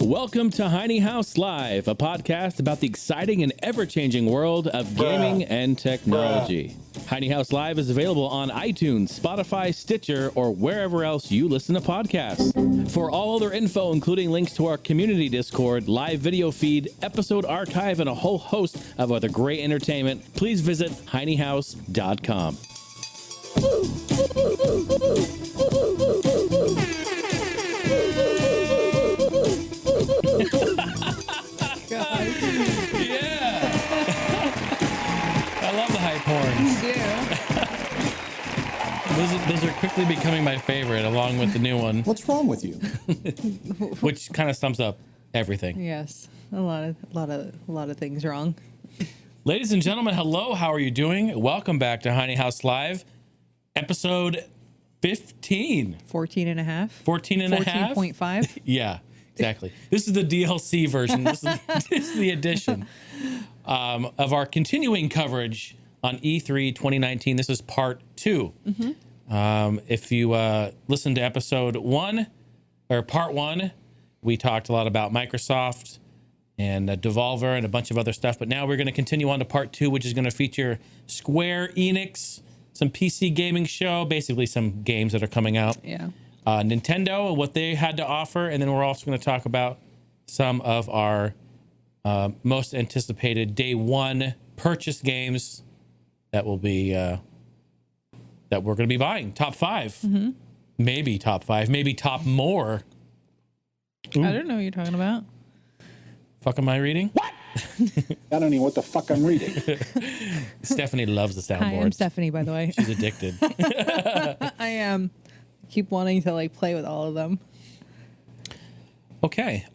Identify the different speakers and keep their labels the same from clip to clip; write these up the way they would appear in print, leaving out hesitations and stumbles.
Speaker 1: Welcome to Heine House Live, a podcast about the exciting and ever-changing world of gaming and technology. Heine House Live is available on iTunes, Spotify, Stitcher, or wherever else you listen to podcasts. For all other info, including links to our community Discord, live video feed, episode archive, and a whole host of other great entertainment, please visit heinehouse.com.
Speaker 2: God.
Speaker 1: Yeah. I love the hype horns.
Speaker 2: Yeah.
Speaker 1: Those are quickly becoming my favorite, along with the new one.
Speaker 3: What's wrong with you?
Speaker 1: Which kind of sums up everything.
Speaker 2: Yes. A lot of things wrong.
Speaker 1: Ladies and gentlemen, hello. How are you doing? Welcome back to Heine House Live, episode 15.
Speaker 2: 14 and a half.
Speaker 1: 14 and a half?
Speaker 2: 14.5.
Speaker 1: Yeah, exactly. This is the DLC version. This is the edition of our continuing coverage on E3 2019. This is part 2. Mm-hmm. If you listen to episode 1 or part 1, we talked a lot about Microsoft and Devolver and a bunch of other stuff. But now we're going to continue on to part 2, which is going to feature Square Enix, some PC gaming show, basically some games that are coming out.
Speaker 2: Yeah.
Speaker 1: Nintendo and what they had to offer. And then we're also going to talk about some of our most anticipated day one purchase games that will be that we're going to be buying. Top 5. Mm-hmm. Maybe top 5. Maybe top more. Ooh.
Speaker 2: I don't know what you're talking about.
Speaker 1: Fuck am I reading?
Speaker 3: What? I don't know what the fuck I'm reading.
Speaker 1: Stephanie loves the soundboard.
Speaker 2: Hi, I'm Stephanie, by the way.
Speaker 1: She's addicted.
Speaker 2: I am. Keep wanting to play with all of them.
Speaker 1: Okay.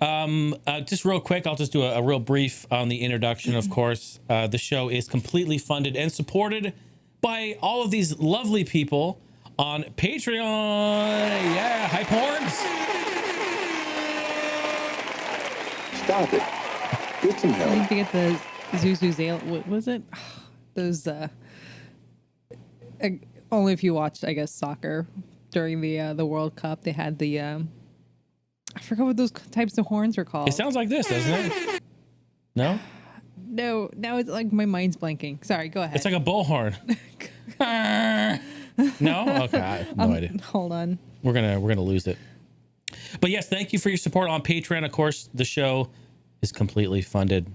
Speaker 1: Just real quick, I'll just do a real brief on the introduction. Of course, the show is completely funded and supported by all of these lovely people on Patreon. Yeah, hype horns.
Speaker 3: Stop it. Get some
Speaker 2: I
Speaker 3: help.
Speaker 2: need to get the Zeller. What was it? Those. Only if you watched, I guess, soccer during the World Cup. They had the. I forgot what those types of horns are called.
Speaker 1: It sounds like this, doesn't it? No?
Speaker 2: No, now it's like my mind's blanking. Sorry, go ahead.
Speaker 1: It's like a bullhorn. No? Okay, I have no idea.
Speaker 2: Hold on.
Speaker 1: We're gonna lose it. But yes, thank you for your support on Patreon. Of course, the show is completely funded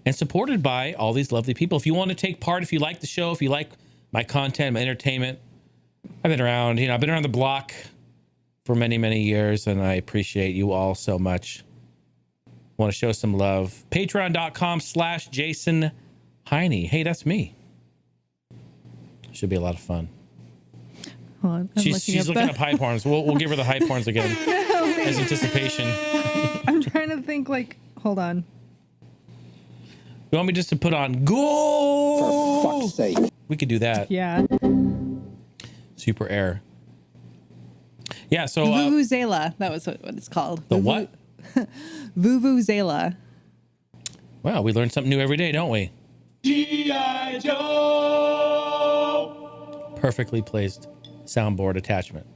Speaker 1: and supported by all these lovely people. If you want to take part, if you like the show, if you like my content, my entertainment, I've been around, I've been around the block for many, many years, and I appreciate you all so much. Want to show some love. Patreon.com/Jason Heine. Hey, that's me. Should be a lot of fun.
Speaker 2: Hold on.
Speaker 1: She's looking up hype horns. We'll give her the hype horns again as anticipation.
Speaker 2: I'm trying to think. Hold on.
Speaker 1: You want me just to put on go?
Speaker 3: For fuck's sake.
Speaker 1: We could do that.
Speaker 2: Yeah.
Speaker 1: Super air. Yeah. So
Speaker 2: Vuvuzela. That was what it's called.
Speaker 1: The what?
Speaker 2: Vuvuzela.
Speaker 1: Wow, we learn something new every day, don't we? G.I. Joe. Perfectly placed soundboard attachment.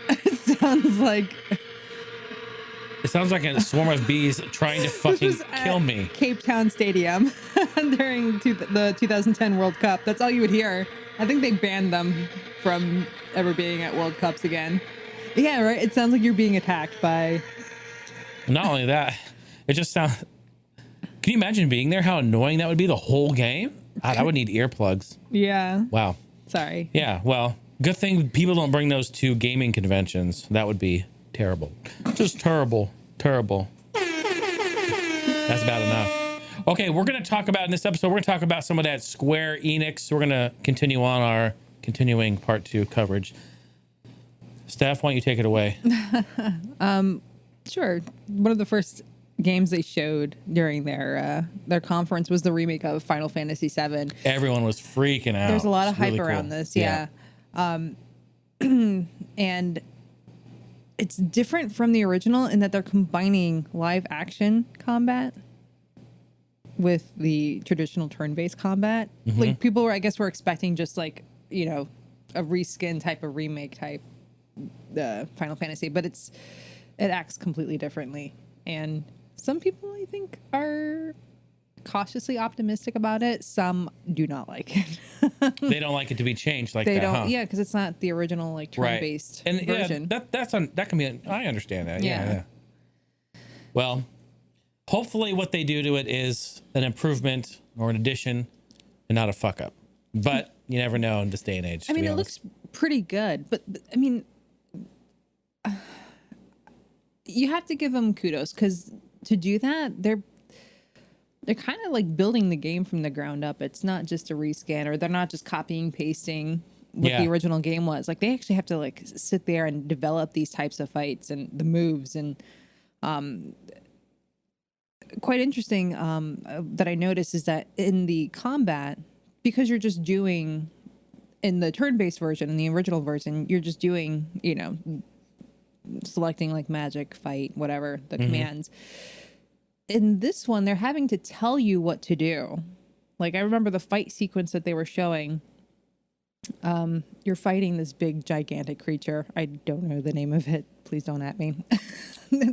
Speaker 2: It sounds like.
Speaker 1: It sounds like a swarm of bees trying to fucking kill me.
Speaker 2: Cape Town Stadium during the 2010 World Cup. That's all you would hear. I think they banned them from ever being at World Cups again. Yeah, right. It sounds like you're being attacked by.
Speaker 1: Not only that, it just sounds. Can you imagine being there? How annoying that would be the whole game. God, I would need earplugs.
Speaker 2: Yeah.
Speaker 1: Wow.
Speaker 2: Sorry.
Speaker 1: Yeah. Well, good thing people don't bring those to gaming conventions. That would be terrible. Just terrible. Terrible. That's bad enough. Okay, we're going to talk about in this episode, we're going to talk about some of that Square Enix. We're going to continue on our continuing part 2 coverage. Steph, why don't you take it away?
Speaker 2: Sure. One of the first games they showed during their conference was the remake of Final Fantasy VII.
Speaker 1: Everyone was freaking out.
Speaker 2: There's a lot of hype
Speaker 1: really
Speaker 2: around
Speaker 1: cool.
Speaker 2: this. Yeah. And it's different from the original in that they're combining live action combat with the traditional turn-based combat. Mm-hmm. Like people were expecting just a reskin type of remake type Final Fantasy, but it acts completely differently. And some people, I think, are cautiously optimistic about it. Some do not like it.
Speaker 1: They don't like it to be changed like
Speaker 2: They
Speaker 1: that,
Speaker 2: don't,
Speaker 1: huh?
Speaker 2: yeah, because it's not the original like turn-based
Speaker 1: And
Speaker 2: version.
Speaker 1: yeah, that can be. I understand that.
Speaker 2: Yeah.
Speaker 1: Yeah. Well, hopefully, what they do to it is an improvement or an addition, and not a fuck up. But you never know in this day and age.
Speaker 2: I mean, it looks pretty good, but I mean, you have to give them kudos because to do that, they're kind of like building the game from the ground up. It's not just a rescan, or they're not just copying pasting what the original game was. Like they actually have to like sit there and develop these types of fights and the moves. And quite interesting that I noticed is that in the combat, because you're just doing in the turn-based version, in the original version, you're just doing, you know, selecting like magic, fight, whatever the commands. In this one, they're having to tell you what to do. Like I remember the fight sequence that they were showing. You're fighting this big gigantic creature. I don't know the name of it. Please don't at me.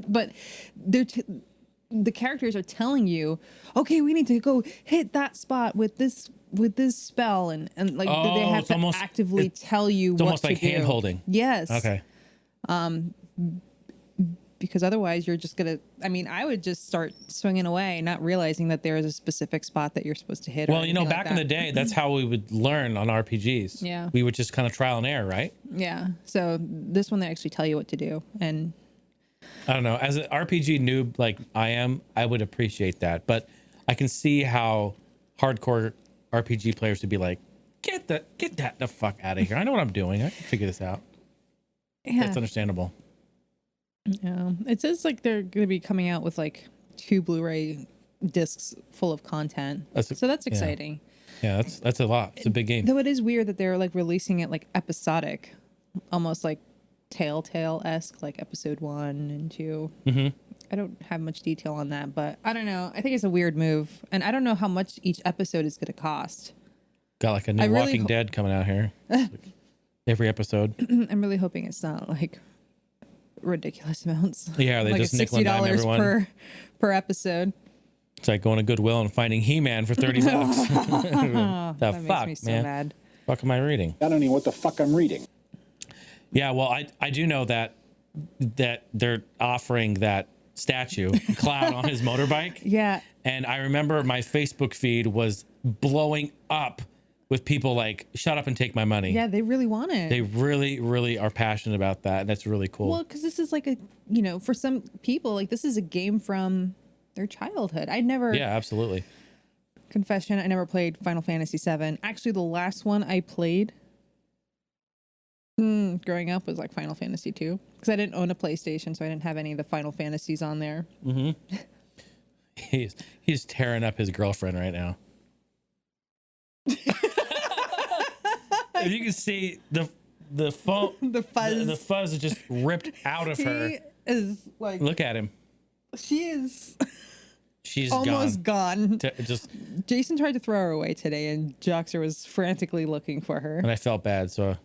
Speaker 2: But the characters are telling you, okay, we need to go hit that spot with this spell, and like they have to actively tell you what to do. It's almost like hand holding. Yes.
Speaker 1: Okay.
Speaker 2: Because otherwise you're just gonna, I mean, I would just start swinging away, not realizing that there is a specific spot that you're supposed to hit.
Speaker 1: Well, you know, back in the day, that's how we would learn on RPGs.
Speaker 2: Yeah.
Speaker 1: We would just kind of trial and error, right?
Speaker 2: Yeah. So this one, they actually tell you what to do. And
Speaker 1: I don't know, as an RPG noob like I am, I would appreciate that. But I can see how hardcore RPG players would be like, get that the fuck out of here. I know what I'm doing. I can figure this out.
Speaker 2: yeah,
Speaker 1: That's understandable.
Speaker 2: yeah. It says like they're going to be coming out with like 2 Blu-ray discs full of content. So that's exciting.
Speaker 1: Yeah, that's a lot. It's a big game.
Speaker 2: Though it is weird that they're like releasing it like episodic, almost like Telltale-esque, like episode 1 and 2.
Speaker 1: Mm-hmm.
Speaker 2: I don't have much detail on that, but I don't know. I think it's a weird move, and I don't know how much each episode is going to cost.
Speaker 1: Got like a new Walking Dead coming out here. Like every episode.
Speaker 2: I'm really hoping it's not like ridiculous amounts.
Speaker 1: Yeah, they
Speaker 2: like
Speaker 1: just nickel and dime everyone
Speaker 2: per episode.
Speaker 1: It's like going to Goodwill and finding He-Man for $30. The
Speaker 2: that
Speaker 1: fuck,
Speaker 2: makes me so
Speaker 1: man?
Speaker 2: mad.
Speaker 1: Fuck am I reading?
Speaker 3: I don't know what the fuck I'm reading.
Speaker 1: Yeah, well, I do know that they're offering that statue Cloud on his motorbike.
Speaker 2: Yeah.
Speaker 1: And I remember my Facebook feed was blowing up with people like, shut up and take my money.
Speaker 2: Yeah, they really want it.
Speaker 1: They really, really are passionate about that. And that's really cool.
Speaker 2: Well, because this is like a, you know, for some people, like this is a game from their childhood. I never.
Speaker 1: Yeah, absolutely.
Speaker 2: Confession, I never played Final Fantasy VII. Actually, the last one I played growing up was like Final Fantasy II, because I didn't own a PlayStation, so I didn't have any of the Final Fantasies on there.
Speaker 1: Mm-hmm. He's tearing up his girlfriend right now. If you can see the phone,
Speaker 2: the fuzz,
Speaker 1: the fuzz is just ripped out of her.
Speaker 2: He is like,
Speaker 1: look at him.
Speaker 2: She's almost gone.
Speaker 1: Just
Speaker 2: Jason tried to throw her away today, and Joxer was frantically looking for her.
Speaker 1: And I felt bad, so.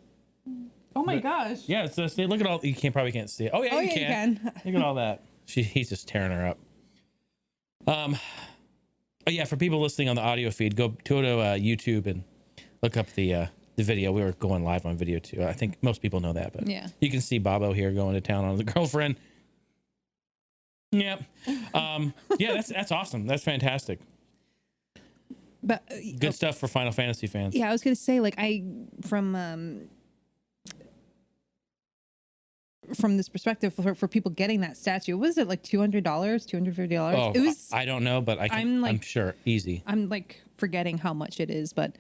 Speaker 2: Oh my gosh!
Speaker 1: Yeah, so see, look at all. You probably can't see it. Oh yeah, you can. Look at all that. He's just tearing her up. Oh yeah, for people listening on the audio feed, go to YouTube and look up the video. We were going live on video too. I think most people know that, but
Speaker 2: yeah,
Speaker 1: you can see Bobo here going to town on the girlfriend. Yeah, yeah, that's awesome. That's fantastic.
Speaker 2: But
Speaker 1: good stuff for Final Fantasy fans.
Speaker 2: Yeah, I was gonna say, like, from this perspective, for people getting that statue, was it like $200, $250?
Speaker 1: Oh,
Speaker 2: it was.
Speaker 1: I don't know, but I'm sure easy.
Speaker 2: I'm like forgetting how much it is, but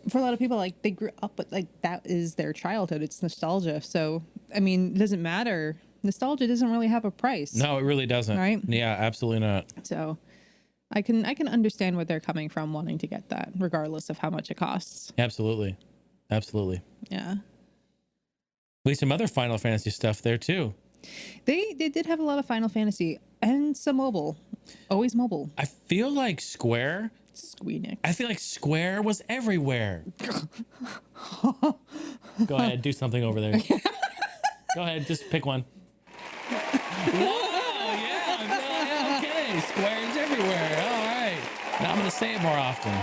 Speaker 2: for a lot of people, like, they grew up with, like, that is their childhood. It's nostalgia. So I mean, it doesn't matter. Nostalgia doesn't really have a price.
Speaker 1: No, it really doesn't.
Speaker 2: Right?
Speaker 1: Yeah, absolutely not.
Speaker 2: So I can understand where they're coming from, wanting to get that, regardless of how much it costs.
Speaker 1: Absolutely.
Speaker 2: Yeah.
Speaker 1: At least some other Final Fantasy stuff there too.
Speaker 2: They did have a lot of Final Fantasy and some mobile. Always mobile.
Speaker 1: I feel like Square was everywhere. Go ahead, do something over there. Go ahead, just pick one. Whoa, yeah, okay. Squares everywhere. All right. Now I'm going to say it more often.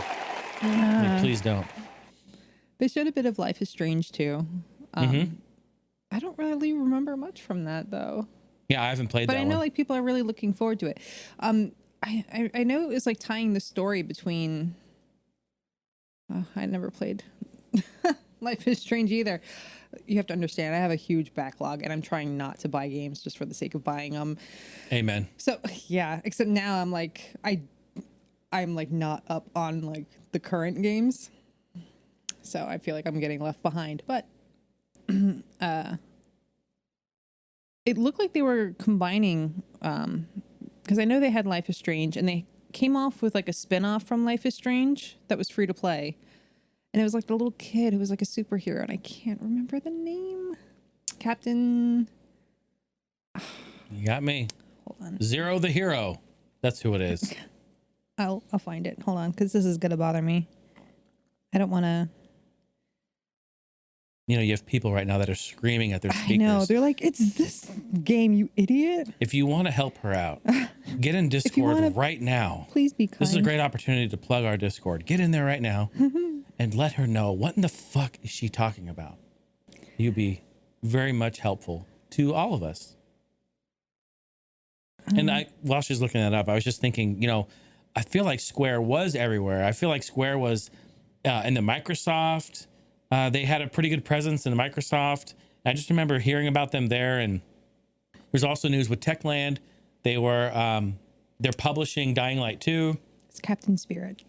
Speaker 1: Like, please don't.
Speaker 2: They showed a bit of Life is Strange too. I don't really remember much from that though.
Speaker 1: Yeah, I haven't played
Speaker 2: But
Speaker 1: that
Speaker 2: I know
Speaker 1: one.
Speaker 2: like people are really looking forward to it. I know it was like tying the story between. I never played Life is Strange either. You have to understand, I have a huge backlog, and I'm trying not to buy games just for the sake of buying them.
Speaker 1: Amen.
Speaker 2: So yeah, except now I'm like I'm like not up on like the current games, so I feel like I'm getting left behind. But it looked like they were combining, because I know they had Life is Strange, and they came off with like a spin-off from Life is Strange that was free to play. And it was like the little kid who was like a superhero, and I can't remember the name. Captain.
Speaker 1: You got me.
Speaker 2: Hold on.
Speaker 1: Zero the Hero. That's who it is.
Speaker 2: I'll find it. Hold on, because this is gonna bother me. I don't want to.
Speaker 1: You know, you have people right now that are screaming at their speakers.
Speaker 2: I know. They're like, "It's this game, you idiot."
Speaker 1: If you want to help her out, get in Discord right now.
Speaker 2: Please be kind.
Speaker 1: This is a great opportunity to plug our Discord. Get in there right now and let her know what in the fuck is she talking about. You'd be very much helpful to all of us. And while she's looking that up, I was just thinking, you know, I feel like Square was everywhere. I feel like Square was in the Microsoft. They had a pretty good presence in Microsoft. I just remember hearing about them there. And there's also news with Techland. They were they're publishing Dying Light 2.
Speaker 2: It's Captain Spirit.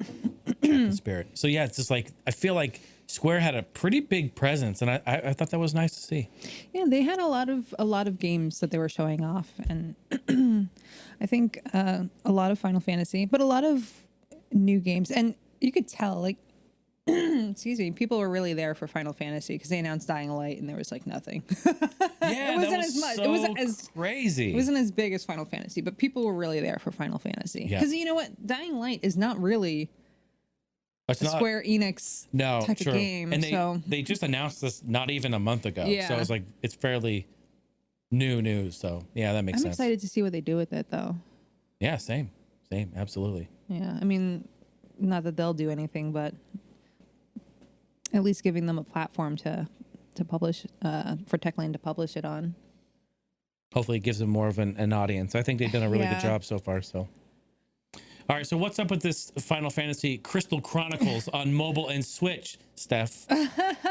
Speaker 1: Captain Spirit. So yeah, it's just like I feel like Square had a pretty big presence, and I thought that was nice to see.
Speaker 2: Yeah, they had a lot of games that they were showing off, and I think a lot of Final Fantasy, but a lot of new games, and you could tell like. Excuse me. People were really there for Final Fantasy because they announced Dying Light and there was like nothing.
Speaker 1: Yeah,
Speaker 2: it wasn't
Speaker 1: that was
Speaker 2: as much.
Speaker 1: So
Speaker 2: it wasn't as
Speaker 1: crazy.
Speaker 2: It wasn't as big as Final Fantasy, but people were really there for Final Fantasy because you know what, Dying Light is not really
Speaker 1: it's
Speaker 2: a
Speaker 1: not,
Speaker 2: Square Enix type of game.
Speaker 1: And they just announced this not even a month ago.
Speaker 2: Yeah.
Speaker 1: So it's like it's fairly new news. So yeah, that makes sense.
Speaker 2: I'm excited to see what they do with it though.
Speaker 1: Yeah, same, absolutely.
Speaker 2: Yeah, I mean, not that they'll do anything, but at least giving them a platform to publish for Techland to publish it on.
Speaker 1: Hopefully it gives them more of an audience. I think they've done a really good job so far. So, all right. So what's up with this Final Fantasy Crystal Chronicles on mobile and Switch, Steph?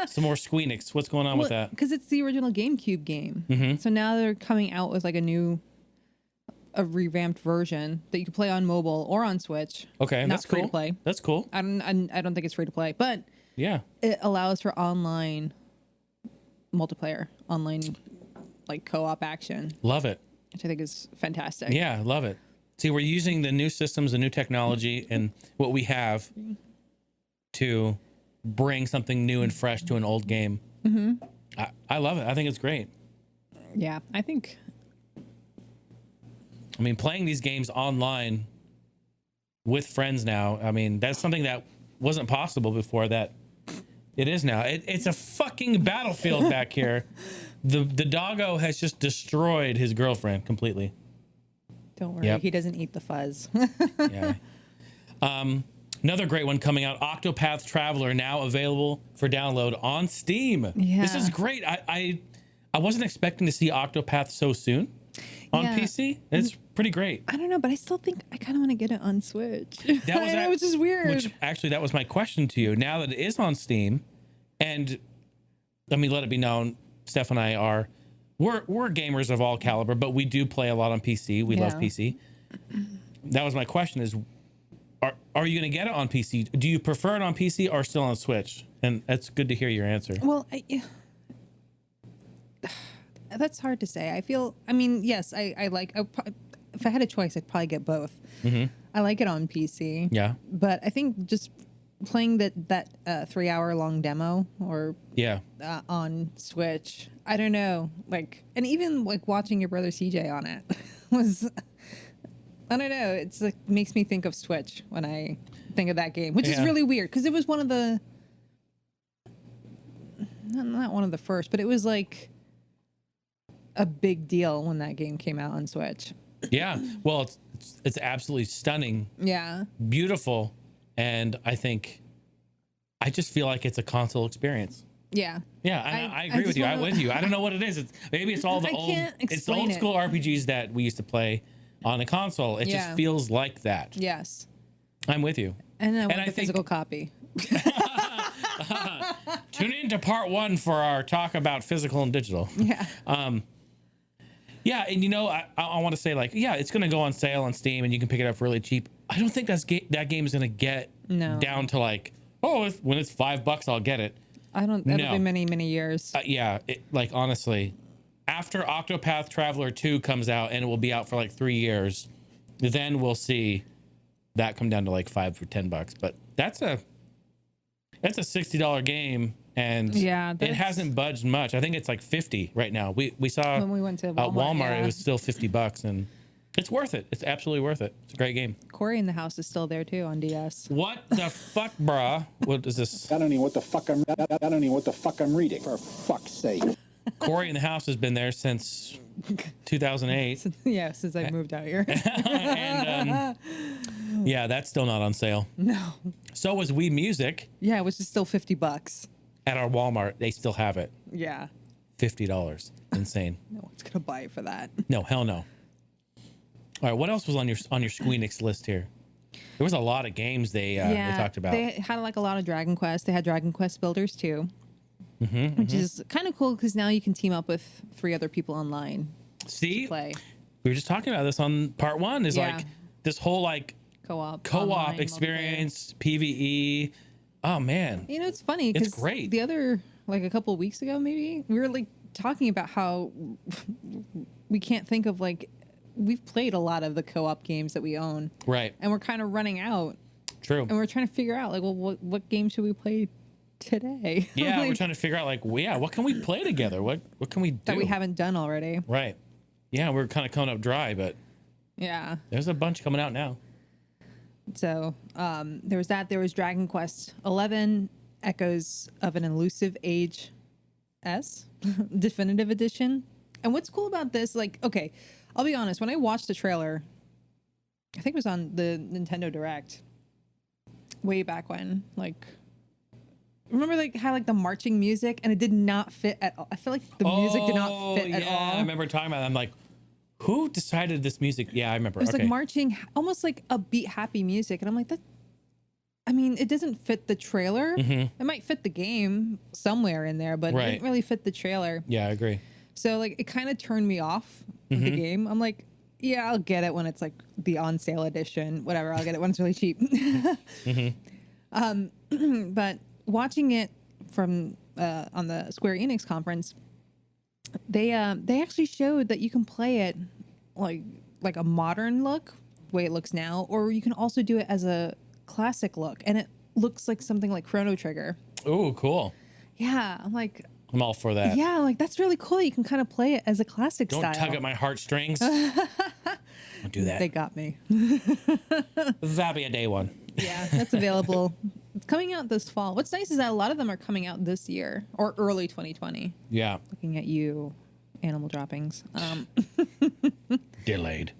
Speaker 1: Some more Squeenix. What's going on with that?
Speaker 2: Because it's the original GameCube game. So now they're coming out with like a revamped version that you can play on mobile or on Switch.
Speaker 1: Okay,
Speaker 2: not
Speaker 1: that's
Speaker 2: free
Speaker 1: cool.
Speaker 2: to play.
Speaker 1: That's cool.
Speaker 2: I don't think it's free to play, but
Speaker 1: yeah,
Speaker 2: it allows for online multiplayer, online like co-op action.
Speaker 1: Love it.
Speaker 2: Which I think is fantastic.
Speaker 1: Yeah, love it. See, we're using the new systems, the new technology, and what we have to bring something new and fresh to an old game. I love it. I think it's great.
Speaker 2: Yeah, I
Speaker 1: mean, playing these games online with friends now, I mean, that's something that wasn't possible before that it is now. It's a fucking battlefield back here. The doggo has just destroyed his girlfriend completely.
Speaker 2: Don't worry, he doesn't eat the fuzz.
Speaker 1: Yeah. Another great one coming out, Octopath Traveler, now available for download on Steam.
Speaker 2: Yeah.
Speaker 1: This is great. I wasn't expecting to see Octopath so soon on PC. It's pretty great.
Speaker 2: I don't know, but I still think I kind of want to get it on Switch. Which is weird.
Speaker 1: Which actually, that was my question to you. Now that it is on Steam, and let me let it be known, Steph and I we're gamers of all caliber, but we do play a lot on PC. We love PC. That was my question: is are you going to get it on PC? Do you prefer it on PC or still on Switch? And that's good to hear your answer.
Speaker 2: Well, that's hard to say. I mean, yes, I like. If I had a choice, I'd probably get both. I like it on PC.
Speaker 1: Yeah,
Speaker 2: but I think just playing that 3-hour long demo or on Switch, I don't know. Like, and even like watching your brother CJ on it was. I don't know. It's like makes me think of Switch when I think of that game, which is really weird because it was one of the. Not one of the first, but it was like. a big deal when that game came out on Switch.
Speaker 1: Yeah. Well, it's absolutely stunning,
Speaker 2: Yeah.
Speaker 1: beautiful, and I just feel like it's a console experience.
Speaker 2: Yeah.
Speaker 1: Yeah, I agree with you. I'm with you. I don't know what it is. Maybe it's all the old school RPGs that we used to play on the console. It just feels like that.
Speaker 2: Yes.
Speaker 1: I'm with you.
Speaker 2: And I want the physical copy.
Speaker 1: Tune in to part 1 for our talk about physical and digital.
Speaker 2: Yeah.
Speaker 1: Yeah, and you know, I want to say, like, yeah, it's going to go on sale on Steam and you can pick it up really cheap. I don't think that game is going to get down to like, when it's $5, I'll get it.
Speaker 2: That'll be many years.
Speaker 1: Yeah, like, honestly, after Octopath Traveler 2 comes out, and it will be out for like 3 years, then we'll see that come down to like $5 or $10. But that's a $60 game, and it hasn't budged much. I think it's like 50 right now. We saw
Speaker 2: when we went to
Speaker 1: Walmart, it was still $50, and it's worth it. It's absolutely worth it. It's a great game.
Speaker 2: Corey in the House is still there too on DS.
Speaker 1: What the fuck, brah? What is this?
Speaker 3: I don't know what the fuck I'm reading. For fuck's sake.
Speaker 1: Corey in the House has been there since 2008.
Speaker 2: Yeah, since I moved out here.
Speaker 1: And yeah, that's still not on sale.
Speaker 2: No.
Speaker 1: So was Wii Music.
Speaker 2: Yeah, which is still $50
Speaker 1: at our Walmart. They still have it.
Speaker 2: Yeah.
Speaker 1: $50. Insane.
Speaker 2: No one's gonna buy it for that.
Speaker 1: No, hell no. All right, what else was on your Squeenix list here? There was a lot of games they talked about.
Speaker 2: They had like a lot of Dragon Quest. They had Dragon Quest Builders too, which is kind of cool because now you can team up with 3 other people online.
Speaker 1: See,
Speaker 2: to play.
Speaker 1: We were just talking about this on part 1. Is like this whole like
Speaker 2: co-op
Speaker 1: experience, PvE. Oh man,
Speaker 2: you know, it's funny because
Speaker 1: it's great.
Speaker 2: The other like a couple of weeks ago, maybe we were like talking about how we can't think of like. We've played a lot of the co-op games that we own.
Speaker 1: Right.
Speaker 2: And we're kind of running out.
Speaker 1: True.
Speaker 2: And we're trying to figure out, like, well, what game should we play today?
Speaker 1: Yeah,
Speaker 2: like,
Speaker 1: we're trying to figure out, like, what can we play together? What can we do?
Speaker 2: That we haven't done already.
Speaker 1: Right. Yeah, we're kind of coming up dry, but...
Speaker 2: Yeah.
Speaker 1: There's a bunch coming out now.
Speaker 2: So, there was that. There was Dragon Quest 11, Echoes of an Elusive Age S, Definitive Edition. And what's cool about this, like, okay... I'll be honest, when I watched the trailer, I think it was on the Nintendo Direct way back when, like, remember like how like the marching music and it did not fit at all. I feel like the music did not fit at all.
Speaker 1: I remember talking about it. I'm like, who decided this music? Yeah, I remember.
Speaker 2: It was like marching, almost like upbeat, happy music. And I'm like, I mean, it doesn't fit the trailer. It might fit the game somewhere in there, but it didn't really fit the trailer.
Speaker 1: Yeah, I agree.
Speaker 2: So like it kind of turned me off of the game. I'm like, yeah, I'll get it when it's like the on sale edition, whatever. I'll get it when it's really cheap. But watching it from on the Square Enix conference, they actually showed that you can play it like a modern look, the way it looks now, or you can also do it as a classic look, and it looks like something like Chrono Trigger.
Speaker 1: Oh, cool.
Speaker 2: Yeah, I'm like.
Speaker 1: I'm all for that.
Speaker 2: Yeah, like that's really cool. You can kind of play it as a classic
Speaker 1: style. Don't tug at my heartstrings. Don't do that.
Speaker 2: They got me.
Speaker 1: That'll be a day one.
Speaker 2: Yeah, that's available. It's coming out this fall. What's nice is that a lot of them are coming out this year or early 2020.
Speaker 1: Yeah.
Speaker 2: Looking at you, animal droppings.
Speaker 1: Delayed.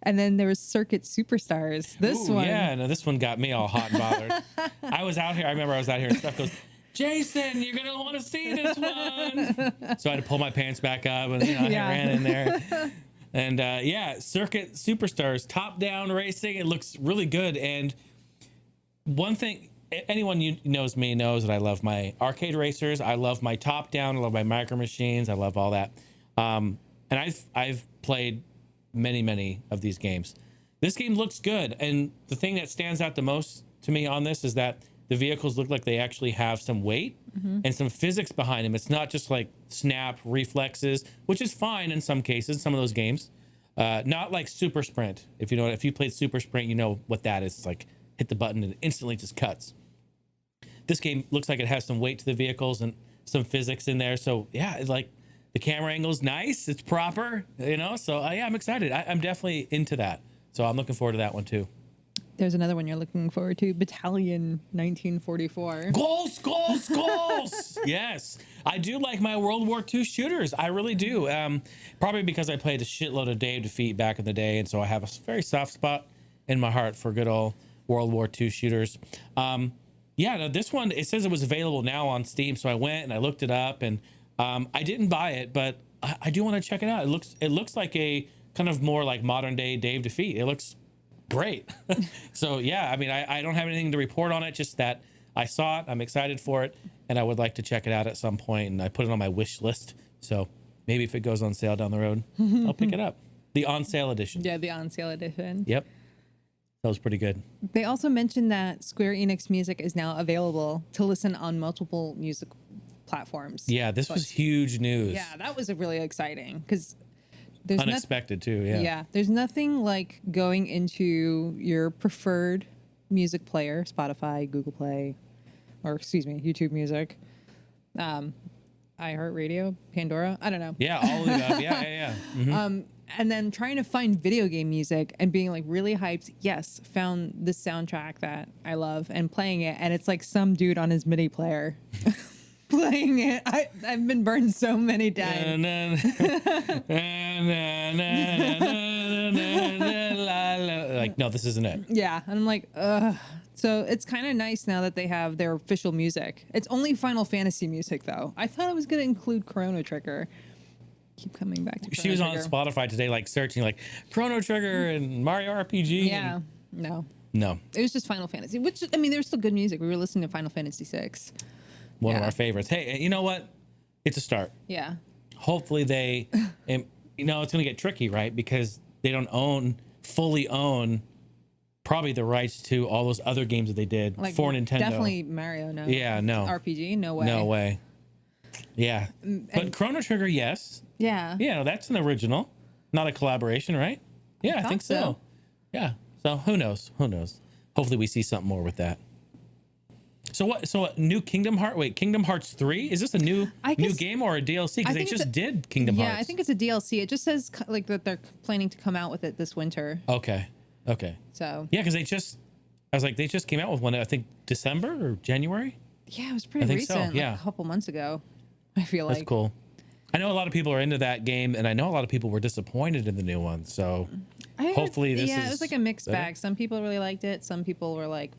Speaker 2: And then there was Circuit Superstars. This one.
Speaker 1: Yeah, no, this one got me all hot and bothered. I was out here. I remember I was out here and stuff goes, Jason, you're going to want to see this one. So I had to pull my pants back up and I ran in there. And Circuit Superstars, top-down racing. It looks really good. And one thing, anyone knows me knows that I love my arcade racers. I love my top-down. I love my micro machines. I love all that. And I've played many of these games. This game looks good. And the thing that stands out the most to me on this is that the vehicles look like they actually have some weight and some physics behind them. It's not just like snap reflexes, which is fine in some cases, some of those games. Not like Super Sprint. If you played Super Sprint, you know what that is. It's like hit the button and it instantly just cuts. This game looks like it has some weight to the vehicles and some physics in there. So yeah, it's like the camera angle's nice. It's proper, So yeah, I'm excited. I'm definitely into that. So I'm looking forward to that one too.
Speaker 2: There's another one you're looking forward to, Battalion 1944.
Speaker 1: Goals, goals, goals. Yes. I do like my World War II shooters. I really do. Probably because I played a shitload of Dave Defeat back in the day, and so I have a very soft spot in my heart for good old World War II shooters. Yeah, no, this one, it says it was available now on Steam, so I went and I looked it up, and I didn't buy it, but I do want to check it out. It looks like a kind of more like modern day Dave Defeat. It looks great. So yeah, I mean, I don't have anything to report on it, just that I saw it, I'm excited for it, and I would like to check it out at some point, and I put it on my wish list. So maybe if it goes on sale down the road, I'll pick it up. The on sale edition.
Speaker 2: Yeah, the on sale edition.
Speaker 1: Yep. That was pretty good.
Speaker 2: They also mentioned that Square Enix music is now available to listen on multiple music platforms.
Speaker 1: Yeah, this was huge news.
Speaker 2: Yeah, that was really exciting because there's
Speaker 1: unexpected too. Yeah.
Speaker 2: Yeah, there's nothing like going into your preferred music player, Spotify, Google Play, or excuse me, YouTube Music, iHeartRadio, Pandora. I don't know.
Speaker 1: Yeah, all of the above. Yeah. Mm-hmm.
Speaker 2: And then trying to find video game music and being like really hyped. Yes, found the soundtrack that I love and playing it, and it's like some dude on his MIDI player playing it. I've been burned so many times.
Speaker 1: Like, no, this isn't it.
Speaker 2: Yeah, and I'm like, ugh. So it's kind of nice now that they have their official music. It's only Final Fantasy music though. I thought it was going to include Chrono Trigger. Keep coming back to Chrono
Speaker 1: She was
Speaker 2: Trigger.
Speaker 1: on Spotify today, like searching like Chrono Trigger and Mario RPG.
Speaker 2: Yeah, no. It was just Final Fantasy, which, I mean, there's still good music. We were listening to Final Fantasy 6.
Speaker 1: One of our favorites. Hey, you know what? It's a start.
Speaker 2: Yeah.
Speaker 1: Hopefully they, and, you know, it's going to get tricky, right? Because they don't fully own probably the rights to all those other games that they did for Nintendo.
Speaker 2: Definitely Mario, no.
Speaker 1: Yeah, no.
Speaker 2: RPG, no way.
Speaker 1: No way. Yeah. But Chrono Trigger, yes.
Speaker 2: Yeah.
Speaker 1: Yeah, that's an original, not a collaboration, right? Yeah, I think so. Yeah. So who knows? Who knows? Hopefully we see something more with that. So what? So new Kingdom Hearts? Wait, Kingdom Hearts 3? Is this a new game or a DLC? Because they just did Kingdom Hearts.
Speaker 2: Yeah, I think it's a DLC. It just says like that they're planning to come out with it this winter.
Speaker 1: Okay.
Speaker 2: So
Speaker 1: yeah, because I was like, they just came out with one. I think December or January.
Speaker 2: Yeah, it was pretty recent.
Speaker 1: So, yeah,
Speaker 2: like a couple months ago. I feel like
Speaker 1: that's cool. I know a lot of people are into that game, and I know a lot of people were disappointed in the new one. So hopefully this is...
Speaker 2: Yeah, it was like a mixed bag. Some people really liked it. Some people were like,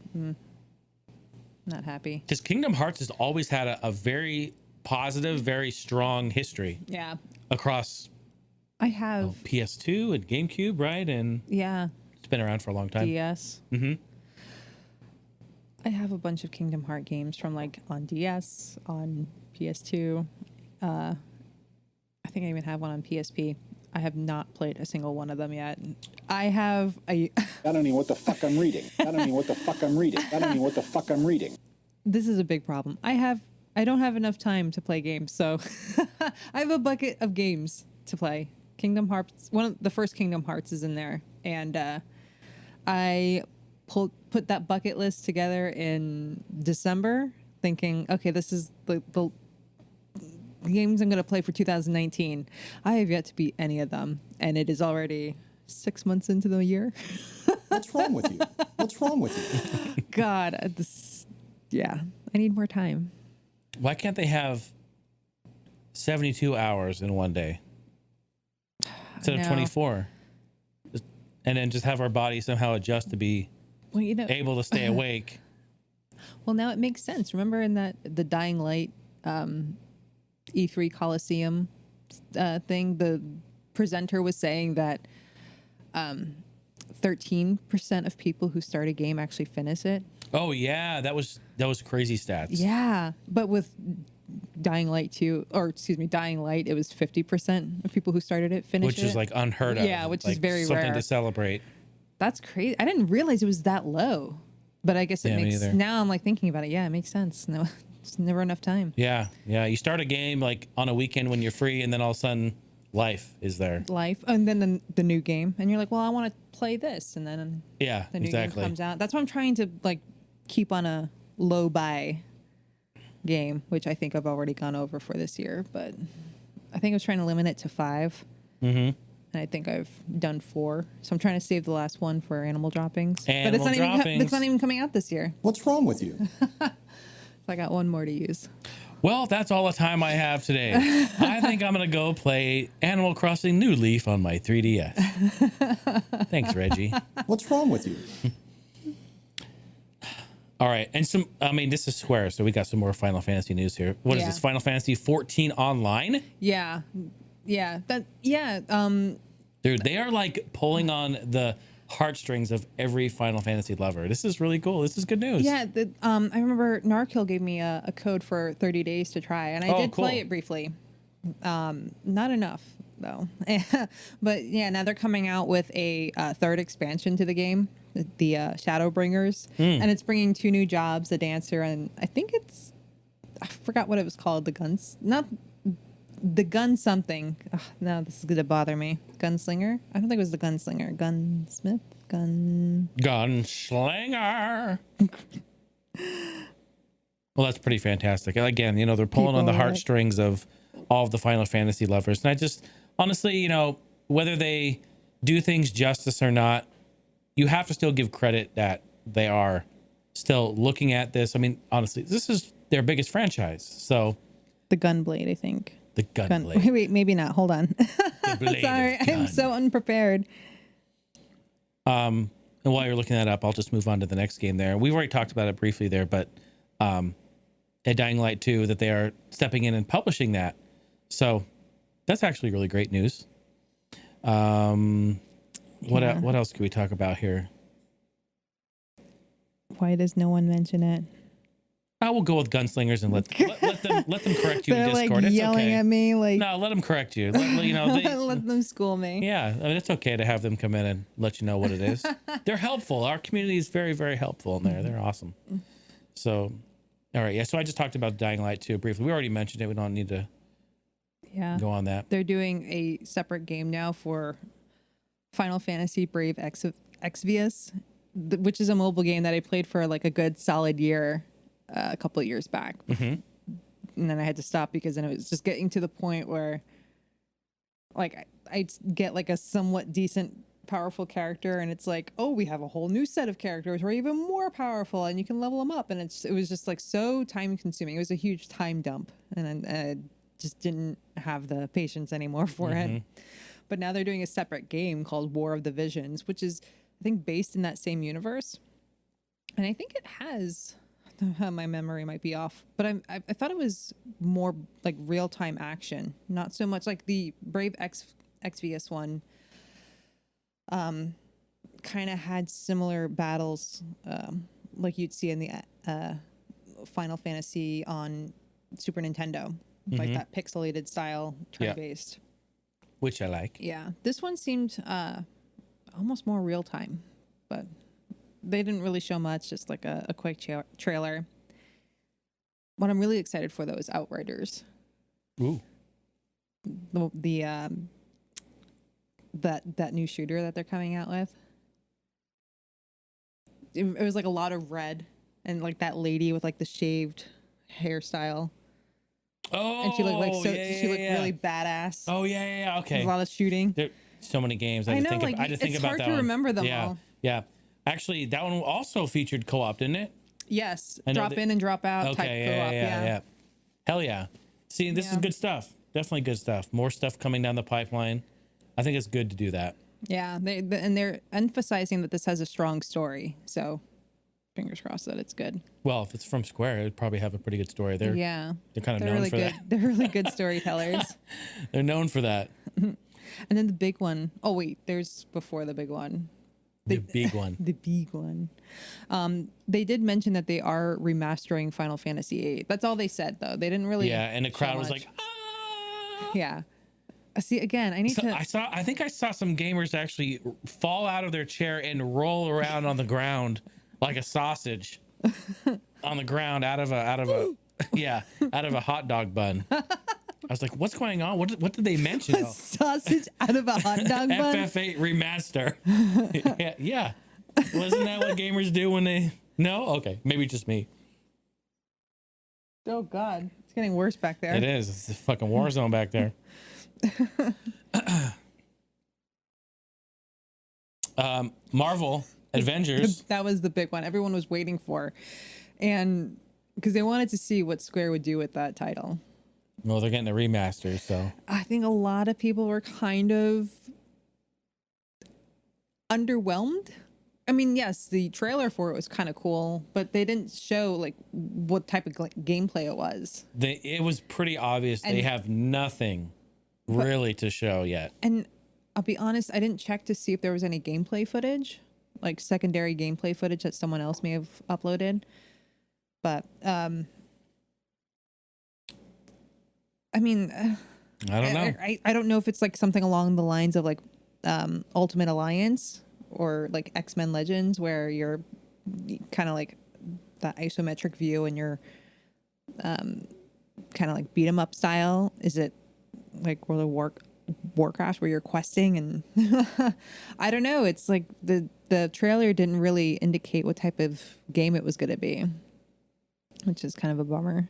Speaker 2: not happy.
Speaker 1: Because Kingdom Hearts has always had a very positive, very strong history.
Speaker 2: Yeah.
Speaker 1: Across...
Speaker 2: I have...
Speaker 1: PS2 and GameCube, right? And
Speaker 2: yeah.
Speaker 1: It's been around for a long time.
Speaker 2: DS.
Speaker 1: Mm-hmm.
Speaker 2: I have a bunch of Kingdom Hearts games from like on DS, on PS2. I think I even have one on PSP. I have not played a single one of them yet. I have a...
Speaker 3: I don't know what the fuck I'm reading.
Speaker 2: This is a big problem. I don't have enough time to play games, so I have a bucket of games to play. Kingdom Hearts, one of the first Kingdom Hearts is in there, and I put that bucket list together in December, thinking, okay, this is the games I'm going to play for 2019. I have yet to beat any of them, and it is already 6 months into the year.
Speaker 4: What's wrong with you?
Speaker 2: God, I need more time.
Speaker 1: Why can't they have 72 hours in one day instead of 24? And then just have our body somehow adjust to be able to stay awake.
Speaker 2: Well, now it makes sense. Remember in the Dying Light E3 Coliseum thing, the presenter was saying that 13% of people who start a game actually finish it.
Speaker 1: Oh yeah, that was crazy stats.
Speaker 2: Yeah, but with Dying Light, it was 50% of people who started it finished it.
Speaker 1: Which is like unheard of.
Speaker 2: Yeah, which is very
Speaker 1: something
Speaker 2: rare
Speaker 1: to celebrate.
Speaker 2: That's crazy. I didn't realize it was that low. But I guess it makes... Now I'm like thinking about it. Yeah, it makes sense. No, it's never enough time.
Speaker 1: Yeah. You start a game like on a weekend when you're free, and then all of a sudden life is there.
Speaker 2: And then the new game. And you're like, well, I want to play this. And then the new game comes out. That's why I'm trying to like keep on a low buy game, which I think I've already gone over for this year. But I think I was trying to limit it to 5.
Speaker 1: Mm-hmm.
Speaker 2: and I think I've done 4. So I'm trying to save the last one for animal droppings. But
Speaker 1: Animal droppings.
Speaker 2: it's not even coming out this year.
Speaker 4: What's wrong with you?
Speaker 2: So I got one more to use.
Speaker 1: Well, that's all the time I have today. I think I'm going to go play Animal Crossing New Leaf on my 3DS. Thanks, Reggie.
Speaker 4: What's wrong with you?
Speaker 1: All right. And this is Square, so we got some more Final Fantasy news here. What is
Speaker 2: Yeah.
Speaker 1: this? Final Fantasy 14 Online?
Speaker 2: Yeah.
Speaker 1: Dude, they are like pulling on the heartstrings of every Final Fantasy lover. This is really cool. This is good news.
Speaker 2: Yeah, I remember Narkill gave me a code for 30 days to try, and I did
Speaker 1: cool.
Speaker 2: play it briefly. Not enough though. But yeah, now they're coming out with a third expansion to the game, the Shadowbringers, and it's bringing 2 new jobs, a dancer, and I think I forgot what it was called. The gun something. Ugh, no, this is gonna bother me. Gunslinger? I don't think it was the gunslinger. Gunsmith?
Speaker 1: Gunslinger. Well, that's pretty fantastic. And again, they're pulling on the heartstrings of all of the Final Fantasy lovers. And I just, honestly, whether they do things justice or not, you have to still give credit that they are still looking at this. I mean, honestly, this is their biggest franchise. So
Speaker 2: The Gunblade, I think.
Speaker 1: the Gunblade.
Speaker 2: Wait, maybe not. Hold on.
Speaker 1: The blade
Speaker 2: Sorry,
Speaker 1: of gun.
Speaker 2: I'm so unprepared.
Speaker 1: And while you're looking that up, I'll just move on to the next game there. We've already talked about it briefly there, but at Dying Light 2, that they are stepping in and publishing that. So that's actually really great news. What else can we talk about here?
Speaker 2: Why does no one mention it?
Speaker 1: I will go with Gunslingers and let them correct you in
Speaker 2: They're
Speaker 1: Discord.
Speaker 2: like
Speaker 1: It's
Speaker 2: yelling
Speaker 1: okay.
Speaker 2: at me like,
Speaker 1: No, let them correct you.
Speaker 2: let them school me.
Speaker 1: Yeah, I mean, it's okay to have them come in and let you know what it is. They're helpful. Our community is very, very helpful in there. They're awesome. So, all right. Yeah. So I just talked about Dying Light 2 briefly. We already mentioned it. We don't need to go on that.
Speaker 2: They're doing a separate game now for Final Fantasy Brave Exvius, which is a mobile game that I played for like a good solid year a couple of years back. And then I had to stop because then it was just getting to the point where like I'd get like a somewhat decent powerful character and it's like, oh, we have a whole new set of characters who are even more powerful and you can level them up, and it was just like so time consuming. It was a huge time dump, and I just didn't have the patience anymore for it. But now they're doing a separate game called War of the Visions, which is I think based in that same universe, and I think it has, my memory might be off, but I thought it was more like real-time action, not so much like the Brave Exvius one. Kind of had similar battles like you'd see in the Final Fantasy on Super Nintendo, like that pixelated style, turn-based.
Speaker 1: Which I like.
Speaker 2: Yeah, this one seemed almost more real-time, but they didn't really show much, just like a quick trailer. What I'm really excited for, though, is Outriders.
Speaker 1: Ooh.
Speaker 2: That new shooter that they're coming out with. It was like a lot of red and like that lady with like the shaved hairstyle.
Speaker 1: Oh,
Speaker 2: And she looked like
Speaker 1: she
Speaker 2: looked really badass.
Speaker 1: Oh yeah. Okay.
Speaker 2: There's a lot of shooting.
Speaker 1: There so many games.
Speaker 2: I know,
Speaker 1: I had to think
Speaker 2: it's
Speaker 1: about
Speaker 2: hard
Speaker 1: that
Speaker 2: to
Speaker 1: one.
Speaker 2: remember them
Speaker 1: yeah.
Speaker 2: all.
Speaker 1: Yeah. Actually, that one also featured co-op, didn't it?
Speaker 2: Yes,
Speaker 1: I know
Speaker 2: drop in and drop out type co-op.
Speaker 1: Yeah. Hell yeah. See, this is good stuff. Definitely good stuff. More stuff coming down the pipeline. I think it's good to do that.
Speaker 2: Yeah, they're emphasizing that this has a strong story. So, fingers crossed that it's good.
Speaker 1: Well, if it's from Square, it'd probably have a pretty good story. They're kind of known
Speaker 2: really
Speaker 1: for
Speaker 2: good.
Speaker 1: that.
Speaker 2: They're really good storytellers.
Speaker 1: They're known for that.
Speaker 2: And then the big one. Oh wait, there's before the big one.
Speaker 1: The big one.
Speaker 2: The big one. They did mention that they are remastering Final Fantasy VIII. That's all they said, though. They didn't really.
Speaker 1: Yeah, and the crowd
Speaker 2: show
Speaker 1: was
Speaker 2: much.
Speaker 1: like, ah!
Speaker 2: Yeah. See, again, I need to.
Speaker 1: I think I saw some gamers actually fall out of their chair and roll around on the ground like a sausage on the ground out of a hot dog bun. I was like, what's going on? What did they mention?
Speaker 2: A sausage out of a hot dog bun?
Speaker 1: FF8 remaster. yeah. Wasn't that what gamers do when they... No? Okay. Maybe just me.
Speaker 2: Oh, God. It's getting worse back there.
Speaker 1: It is. It's a fucking war zone back there. Marvel Avengers.
Speaker 2: That was the big one everyone was waiting for, and because they wanted to see what Square would do with that title.
Speaker 1: Well, they're getting a remaster, so
Speaker 2: I think a lot of people were kind of underwhelmed. I mean, yes, the trailer for it was kind of cool, but they didn't show like what type of gameplay it was.
Speaker 1: it was pretty obvious they have nothing really to show yet.
Speaker 2: And I'll be honest, I didn't check to see if there was any gameplay footage, like secondary gameplay footage that someone else may have uploaded. But I mean,
Speaker 1: I don't know.
Speaker 2: I don't know if it's like something along the lines of like Ultimate Alliance or like X-Men Legends, where you're kind of like the isometric view and you're kind of like beat 'em up style. Is it like World of Warcraft where you're questing? And I don't know. It's like the trailer didn't really indicate what type of game it was going to be, which is kind of a bummer.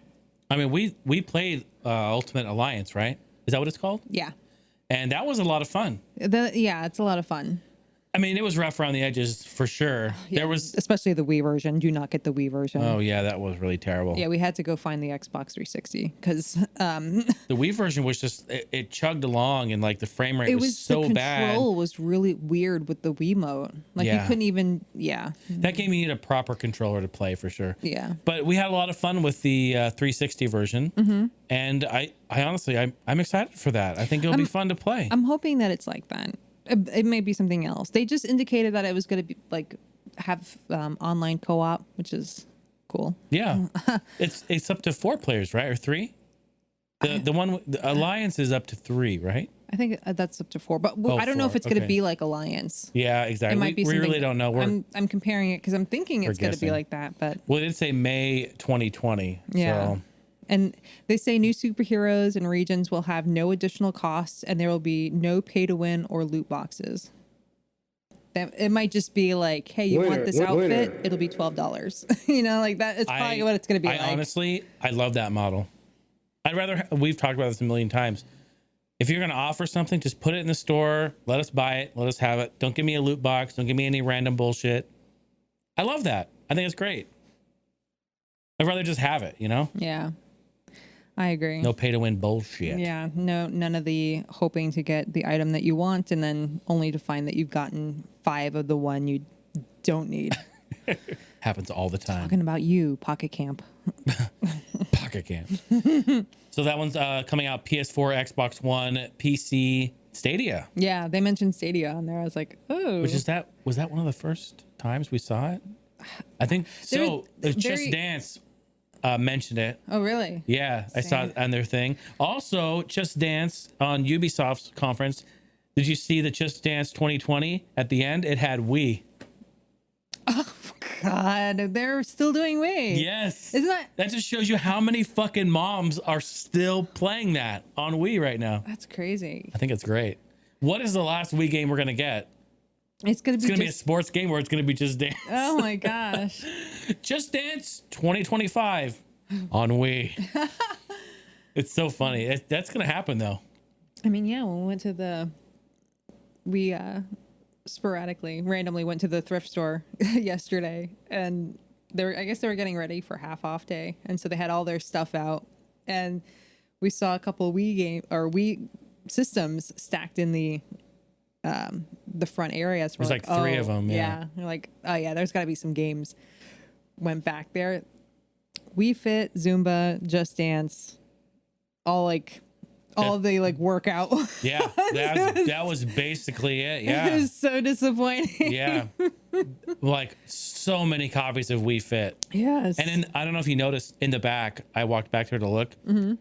Speaker 1: I mean, we played Ultimate Alliance, right? Is that what it's called?
Speaker 2: Yeah.
Speaker 1: And that was a lot of fun.
Speaker 2: Yeah, it's a lot of fun.
Speaker 1: I mean, it was rough around the edges for sure.
Speaker 2: Yeah,
Speaker 1: There was,
Speaker 2: especially the Wii version. Do not get the Wii version.
Speaker 1: oh yeah, that was really terrible.
Speaker 2: Yeah, we had to go find the Xbox 360 because
Speaker 1: The Wii version was just it chugged along and like the frame rate was so
Speaker 2: the
Speaker 1: bad.
Speaker 2: control was really weird with the Wiimote. Like you
Speaker 1: Yeah.
Speaker 2: couldn't even. Yeah.
Speaker 1: That game you need a proper controller to play for sure.
Speaker 2: Yeah.
Speaker 1: But we had a lot of fun with the 360 version, and I honestly I'm excited for that. I think it'll be fun to play.
Speaker 2: I'm hoping that it's like that. It may be something else. They just indicated that it was going to be like have online co-op, which is cool.
Speaker 1: Yeah, it's up to 4 players, right, or 3? The one the Alliance is up to 3, right?
Speaker 2: I think that's up to 4, but I don't know
Speaker 1: 4,
Speaker 2: if it's going to
Speaker 1: okay.
Speaker 2: be like Alliance.
Speaker 1: Yeah, exactly.
Speaker 2: It might be
Speaker 1: we
Speaker 2: something.
Speaker 1: really don't know.
Speaker 2: I'm comparing it because I'm thinking it's going to be
Speaker 1: guessing.
Speaker 2: like that, but
Speaker 1: Well, it did say May 2020.
Speaker 2: yeah.
Speaker 1: So.
Speaker 2: And they say new superheroes and regions will have no additional costs, and there will be no pay to win or loot boxes. It might just be like, hey, you want this outfit? It'll be $12. You know, like that. It's probably what it's going to be like.
Speaker 1: Honestly, I love that model. I'd rather, we've talked about this a million times. If you're going to offer something, just put it in the store. Let us buy it. Let us have it. Don't give me a loot box. Don't give me any random bullshit. I love that. I think it's great. I'd rather just have it, you know?
Speaker 2: Yeah, I agree.
Speaker 1: No pay to win bullshit.
Speaker 2: Yeah, none of the hoping to get the item that you want and then only to find that you've gotten 5 of the one you don't need.
Speaker 1: Happens all the time.
Speaker 2: Talking about you, Pocket Camp.
Speaker 1: Pocket Camp. So that one's coming out PS4, Xbox One, PC, Stadia.
Speaker 2: Yeah, they mentioned Stadia on there. I was like, oh.
Speaker 1: Was that one of the first times we saw it? I think so. Just Dance mentioned it.
Speaker 2: Oh, really?
Speaker 1: Yeah, I saw it on their thing. Also, Just Dance on Ubisoft's conference. Did you see the Just Dance 2020 at the end? It had Wii.
Speaker 2: Oh, God. They're still doing Wii.
Speaker 1: Yes.
Speaker 2: Isn't that?
Speaker 1: That just shows you how many fucking moms are still playing that on Wii right now.
Speaker 2: That's crazy.
Speaker 1: I think it's great. What is the last Wii game we're going to get?
Speaker 2: It's going to be
Speaker 1: Be a sports game or it's going to be Just Dance.
Speaker 2: Oh, my gosh.
Speaker 1: Just Dance 2025 on Wii. It's so funny. That's going to happen, though.
Speaker 2: I mean, yeah, when we went to we randomly went to the thrift store yesterday, and I guess they were getting ready for half off day. And so they had all their stuff out, and we saw a couple Wii systems stacked in the front areas.
Speaker 1: There's like 3 of them. Yeah.
Speaker 2: We're like, oh yeah, there's got to be some games. Went back there. Wii Fit, Zumba, Just Dance, all the workout.
Speaker 1: Yeah, that was basically it. Yeah.
Speaker 2: It was so disappointing.
Speaker 1: Yeah. Like so many copies of Wii Fit.
Speaker 2: Yes.
Speaker 1: And then I don't know if you noticed in the back, I walked back there to look.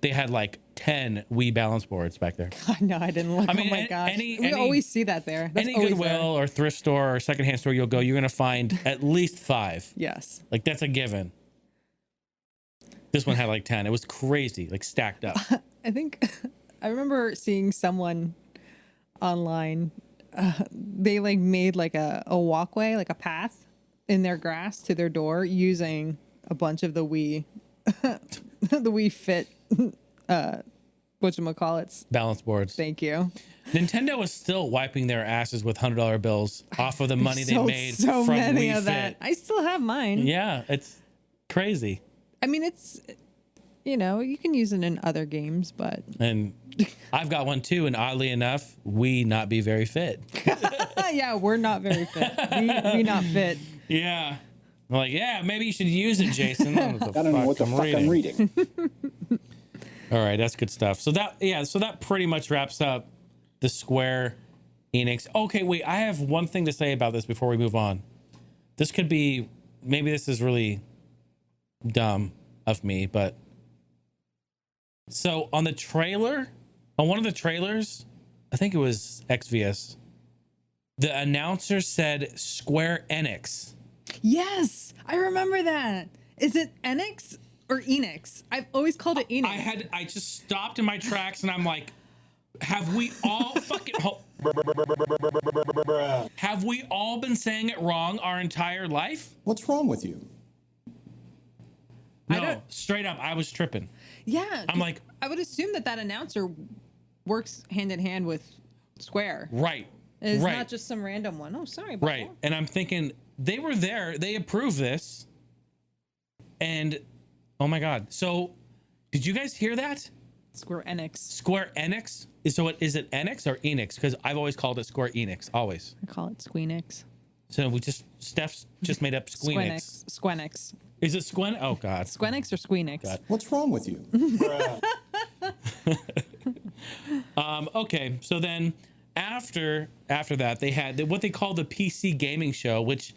Speaker 1: They had like 10 Wii balance boards back there.
Speaker 2: God, no, I didn't look.
Speaker 1: I mean,
Speaker 2: oh my gosh.
Speaker 1: we
Speaker 2: always see that there. That's
Speaker 1: any
Speaker 2: always
Speaker 1: Goodwill
Speaker 2: there.
Speaker 1: or thrift store or secondhand store you'll go, you're going to find at least 5.
Speaker 2: Yes.
Speaker 1: Like that's a given. This one had like 10. It was crazy, like stacked up.
Speaker 2: I think I remember seeing someone online. They like made like a walkway, like a path in their grass to their door using a bunch of the Wii, the Wii Fit whatchamacallits.
Speaker 1: Balance boards.
Speaker 2: Thank you.
Speaker 1: Nintendo is still wiping their asses with $100 bills off of the money they
Speaker 2: Sold
Speaker 1: made
Speaker 2: so
Speaker 1: from
Speaker 2: many
Speaker 1: Wii
Speaker 2: of that.
Speaker 1: Fit.
Speaker 2: I still have mine.
Speaker 1: Yeah, it's crazy.
Speaker 2: I mean, it's, you can use it in other games, but
Speaker 1: And I've got one too, and oddly enough, we not be very fit.
Speaker 2: yeah, we're not very fit. We not fit.
Speaker 1: Yeah. I'm like, yeah, maybe you should use it, Jason.
Speaker 3: I don't know what the fuck I'm reading.
Speaker 1: All right, that's good stuff. So that pretty much wraps up the Square Enix. Okay, wait, I have one thing to say about this before we move on. This could be, maybe this is really dumb of me, but so on one of the trailers, I think it was XVS, the announcer said Square Enix.
Speaker 2: Yes, I remember that. Is it Enix or Enix? I've always called it Enix.
Speaker 1: I just stopped in my tracks and I'm like, have we all have we all been saying it wrong our entire life?
Speaker 4: What's wrong with you?
Speaker 1: No, straight up, I was tripping.
Speaker 2: Yeah,
Speaker 1: I'm like,
Speaker 2: I would assume that announcer works hand in hand with Square.
Speaker 1: right.
Speaker 2: It's
Speaker 1: right.
Speaker 2: not just some random one. Oh, sorry about
Speaker 1: Right. And I'm thinking they were there, they approved this. And oh my God. So did you guys hear that?
Speaker 2: Square Enix.
Speaker 1: Square Enix? Is it Enix or Enix? Because I've always called it Square Enix, always.
Speaker 2: I call it Squeenix.
Speaker 1: So Steph's just made up Squeenix.
Speaker 2: Squenix.
Speaker 1: Is it Squen? Oh God.
Speaker 2: Squenix or Squeenix?
Speaker 1: God.
Speaker 4: What's wrong with you?
Speaker 1: Okay, so then after that, they had what they call the PC gaming show, which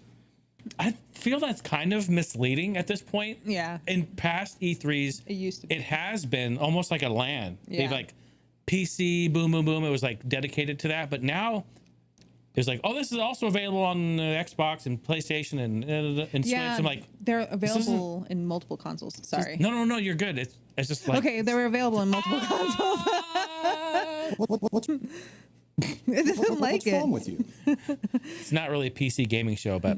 Speaker 1: I feel that's kind of misleading at this point.
Speaker 2: Yeah.
Speaker 1: In past E3s,
Speaker 2: It used to be.
Speaker 1: it has been almost like a LAN.
Speaker 2: Yeah.
Speaker 1: They've like PC, boom, boom, boom. It was like dedicated to that, but now it's like, oh, this is also available on Xbox and PlayStation and Switch. I'm like,
Speaker 2: they're available in multiple consoles. Sorry.
Speaker 1: no, you're good. It's just like,
Speaker 2: Okay, they were available in multiple consoles.
Speaker 4: What's
Speaker 2: It doesn't like it.
Speaker 4: wrong with you?
Speaker 1: it's not really a PC gaming show, but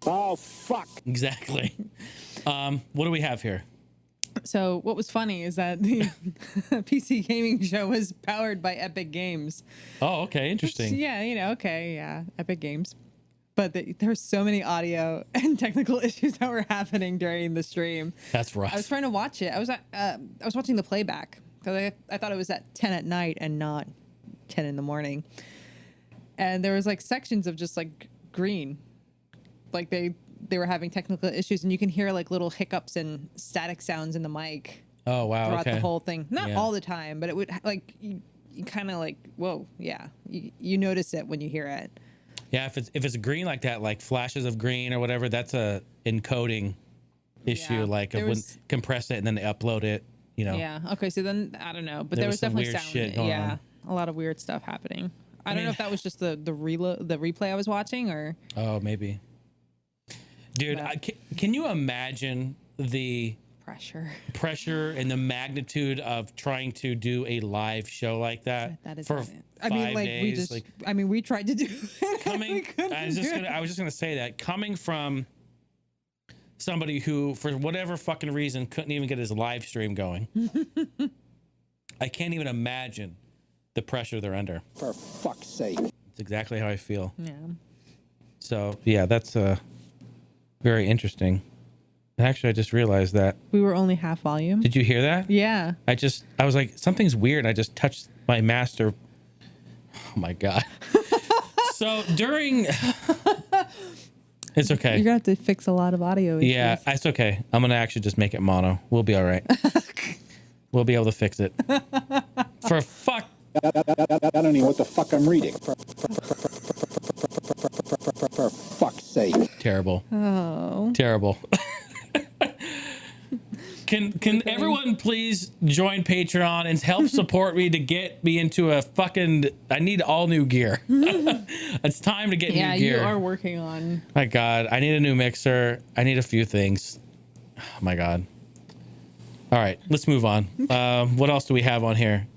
Speaker 3: Oh, fuck.
Speaker 1: exactly. What do we have here?
Speaker 2: So what was funny is that the PC gaming show was powered by Epic Games.
Speaker 1: Oh, okay, interesting.
Speaker 2: Yeah, Epic Games. But there were so many audio and technical issues that were happening during the stream.
Speaker 1: That's rough.
Speaker 2: I was trying to watch it. I was watching the playback because I thought it was at 10 at night and not 10 in the morning. And there was like sections of just like green, like they were having technical issues, and you can hear like little hiccups and static sounds in the mic.
Speaker 1: Oh wow!
Speaker 2: Throughout
Speaker 1: Okay.
Speaker 2: the whole thing, not
Speaker 1: Yeah.
Speaker 2: all the time, but it would like you kind of like, whoa, yeah, you notice it when you hear it.
Speaker 1: Yeah, if it's green like that, like flashes of green or whatever, that's a encoding issue.
Speaker 2: Yeah,
Speaker 1: Like
Speaker 2: there
Speaker 1: when
Speaker 2: was-
Speaker 1: compress it and then they upload it. You know.
Speaker 2: Yeah. Okay. So then I don't know, but
Speaker 1: There
Speaker 2: there
Speaker 1: was
Speaker 2: was
Speaker 1: some
Speaker 2: definitely
Speaker 1: weird
Speaker 2: sound.
Speaker 1: shit going
Speaker 2: Yeah,
Speaker 1: on.
Speaker 2: a lot of weird stuff happening. I don't
Speaker 1: mean-
Speaker 2: know if that was just the replay I was watching or.
Speaker 1: Oh, maybe. Dude,
Speaker 2: But-
Speaker 1: can you imagine the pressure and the magnitude of trying to do a live show like that,
Speaker 2: That is.
Speaker 1: for
Speaker 2: brilliant.
Speaker 1: 5 days?
Speaker 2: we tried to do it.
Speaker 1: Coming, I was just gonna say that coming from somebody who, for whatever fucking reason, couldn't even get his live stream going. I can't even imagine the pressure they're under.
Speaker 3: For fuck's sake.
Speaker 1: It's exactly how I feel.
Speaker 2: Yeah.
Speaker 1: So yeah, that's very interesting. Actually, I just realized that.
Speaker 2: We were only half volume.
Speaker 1: Did you hear that?
Speaker 2: Yeah.
Speaker 1: I was like, something's weird. I just touched my master. Oh my God. So during, it's okay.
Speaker 2: You're gonna have to fix a lot of audio issues.
Speaker 1: Yeah, it's okay. I'm going to actually just make it mono. We'll be all right. We'll be able to fix it. For fuck.
Speaker 3: I don't even know what the fuck I'm reading. For fuck's sake.
Speaker 1: Terrible.
Speaker 2: Oh.
Speaker 1: Terrible. Can everyone please join Patreon and help support me to get me into a fucking, I need all new gear. It's time to get
Speaker 2: Yeah,
Speaker 1: new gear.
Speaker 2: you are working on.
Speaker 1: My God, I need a new mixer. I need a few things. Oh my God. All right, let's move on. What else do we have on here?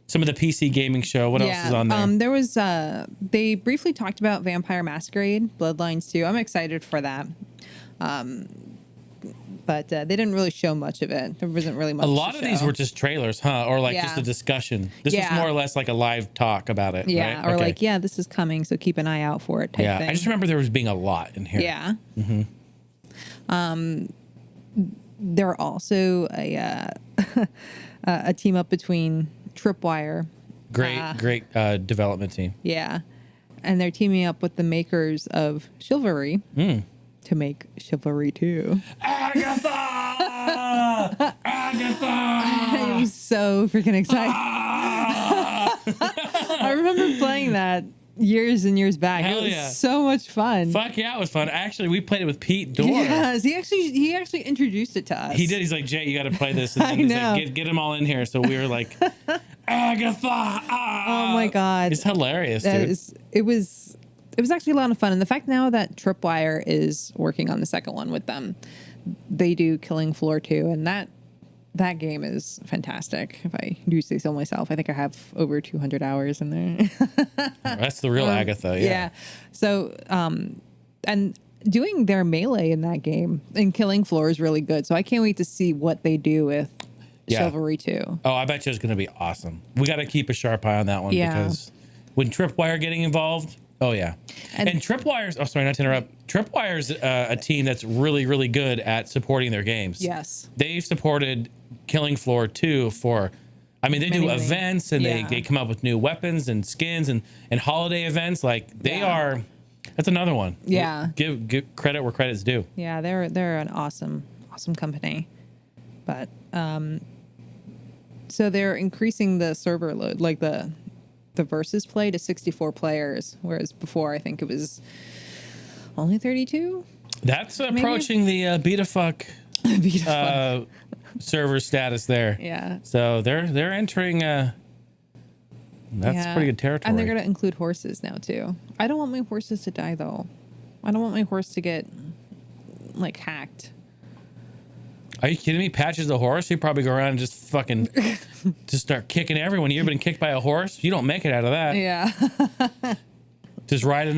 Speaker 1: Some of the PC gaming show. What else is on there?
Speaker 2: There was they briefly talked about Vampire Masquerade Bloodlines 2. I'm excited for that. But they didn't really show much of it. There wasn't really much.
Speaker 1: A lot of these
Speaker 2: show.
Speaker 1: were just trailers, huh? Or like just
Speaker 2: Yeah.
Speaker 1: a discussion. This was
Speaker 2: Yeah.
Speaker 1: more or less like a live talk about it.
Speaker 2: Yeah,
Speaker 1: right?
Speaker 2: or
Speaker 1: Okay.
Speaker 2: like, yeah, this is coming, so keep an eye out for it type
Speaker 1: Yeah,
Speaker 2: thing.
Speaker 1: I just remember there was being a lot in here.
Speaker 2: Yeah. They're also a team up between Tripwire.
Speaker 1: Great development team.
Speaker 2: Yeah. And they're teaming up with the makers of Chivalry to make Chivalry 2.
Speaker 1: Agatha! Agatha!
Speaker 2: I'm so freaking excited. I remember playing that years and years back.
Speaker 1: Hell
Speaker 2: it was
Speaker 1: yeah.
Speaker 2: so much fun.
Speaker 1: Fuck yeah, it was fun. Actually, we played it with Pete Dorr.
Speaker 2: Yes, he actually introduced it to us.
Speaker 1: He did. He's like, Jay, you got to play this. And
Speaker 2: I
Speaker 1: he's
Speaker 2: know.
Speaker 1: like, get them all in here. So we were like, Agatha.
Speaker 2: Oh my god,
Speaker 1: It's hilarious,
Speaker 2: That
Speaker 1: dude.
Speaker 2: it was actually a lot of fun, and the fact now that Tripwire is working on the second one with them, they do Killing Floor 2, and that game is fantastic. If I do say so myself, I think I have over 200 hours in there.
Speaker 1: That's the real Agatha. Yeah.
Speaker 2: So, and doing their melee in that game and Killing Floor is really good. So I can't wait to see what they do with Chivalry 2.
Speaker 1: Oh, I bet you it's going to be awesome. We got to keep a sharp eye on that one
Speaker 2: Yeah.
Speaker 1: because when Tripwire getting involved, oh yeah. And Tripwire's, oh sorry, not to interrupt. Tripwire's a team that's really, really good at supporting their games.
Speaker 2: Yes.
Speaker 1: They've supported Killing Floor 2 for, I mean, they do
Speaker 2: Many.
Speaker 1: events and
Speaker 2: Yeah.
Speaker 1: they come up with new weapons and skins and holiday events. Like they
Speaker 2: Yeah.
Speaker 1: are, that's another one.
Speaker 2: Yeah.
Speaker 1: Give credit where credit's due.
Speaker 2: Yeah, they're an awesome company. But so they're increasing the server load, like the versus play to 64 players, whereas before I think it was only 32.
Speaker 1: That's approaching the beta fuck server status there.
Speaker 2: Yeah.
Speaker 1: So they're entering that's
Speaker 2: Yeah.
Speaker 1: pretty good territory.
Speaker 2: And they're going to include horses now too. I don't want my horses to die though. I don't want my horse to get like hacked.
Speaker 1: Are you kidding me? Patches the horse, you probably go around and just fucking just start kicking everyone. You ever been kicked by a horse? You don't make it out of that.
Speaker 2: Yeah.
Speaker 1: Just ride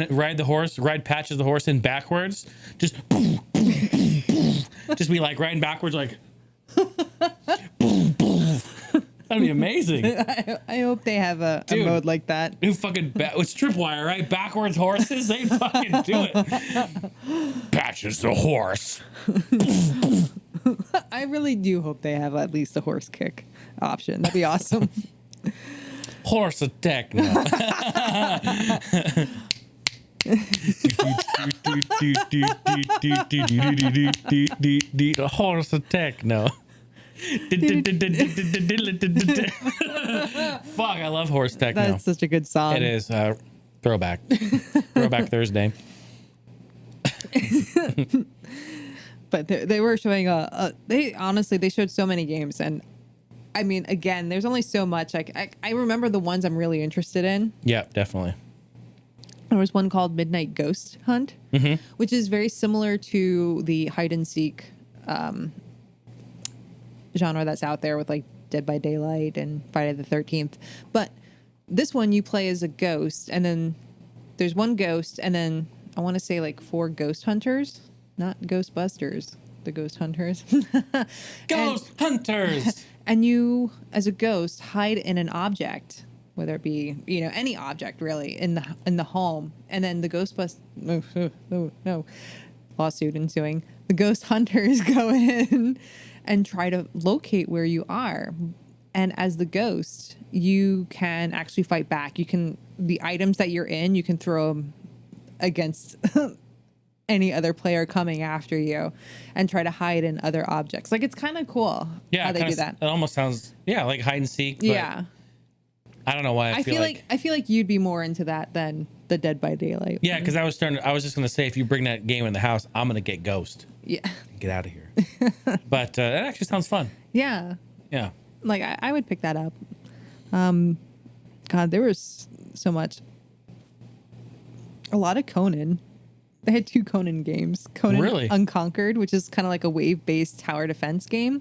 Speaker 1: Patches the horse in backwards. Just just be like riding backwards like that'd be amazing.
Speaker 2: I hope they have a mode like that.
Speaker 1: Who fucking it's Tripwire, right? Backwards horses, they fucking do it. Patches the horse.
Speaker 2: I really do hope they have at least a horse kick option. That'd be awesome.
Speaker 1: Horse attack no. Horse attack no. Fuck, I love horse techno.
Speaker 2: That's such a good song.
Speaker 1: It is throwback Thursday.
Speaker 2: But they were showing they showed so many games, and I mean, again, there's only so much. Like I remember the ones I'm really interested in.
Speaker 1: Yeah, definitely.
Speaker 2: There was one called Midnight Ghost Hunt, which is very similar to the hide and seek genre that's out there with like Dead by Daylight and Friday the 13th. But this one you play as a ghost, and then there's one ghost, and then I want to say like 4 ghost hunters, not Ghostbusters, the ghost hunters.
Speaker 1: Ghost hunters.
Speaker 2: And you, as a ghost, hide in an object, whether it be any object really in the home, and then the lawsuit ensuing. The ghost hunters go in and try to locate where you are, and as the ghost, you can actually fight back. The items that you're in, you can throw them against any other player coming after you, and try to hide in other objects. Like, it's kind of cool how they do that.
Speaker 1: It almost sounds like hide and seek. But
Speaker 2: Yeah.
Speaker 1: I don't know why I feel like
Speaker 2: I feel like you'd be more into that than the Dead by Daylight.
Speaker 1: yeah, because I was just gonna say if you bring that game in the house, I'm gonna get Ghost.
Speaker 2: Yeah.
Speaker 1: Get out of here. But that actually sounds fun.
Speaker 2: Yeah.
Speaker 1: Yeah.
Speaker 2: Like I would pick that up. God, there was so much. A lot of Conan. They had 2 Conan games. Conan
Speaker 1: Really?
Speaker 2: Unconquered, which is kind of like a wave-based tower defense game.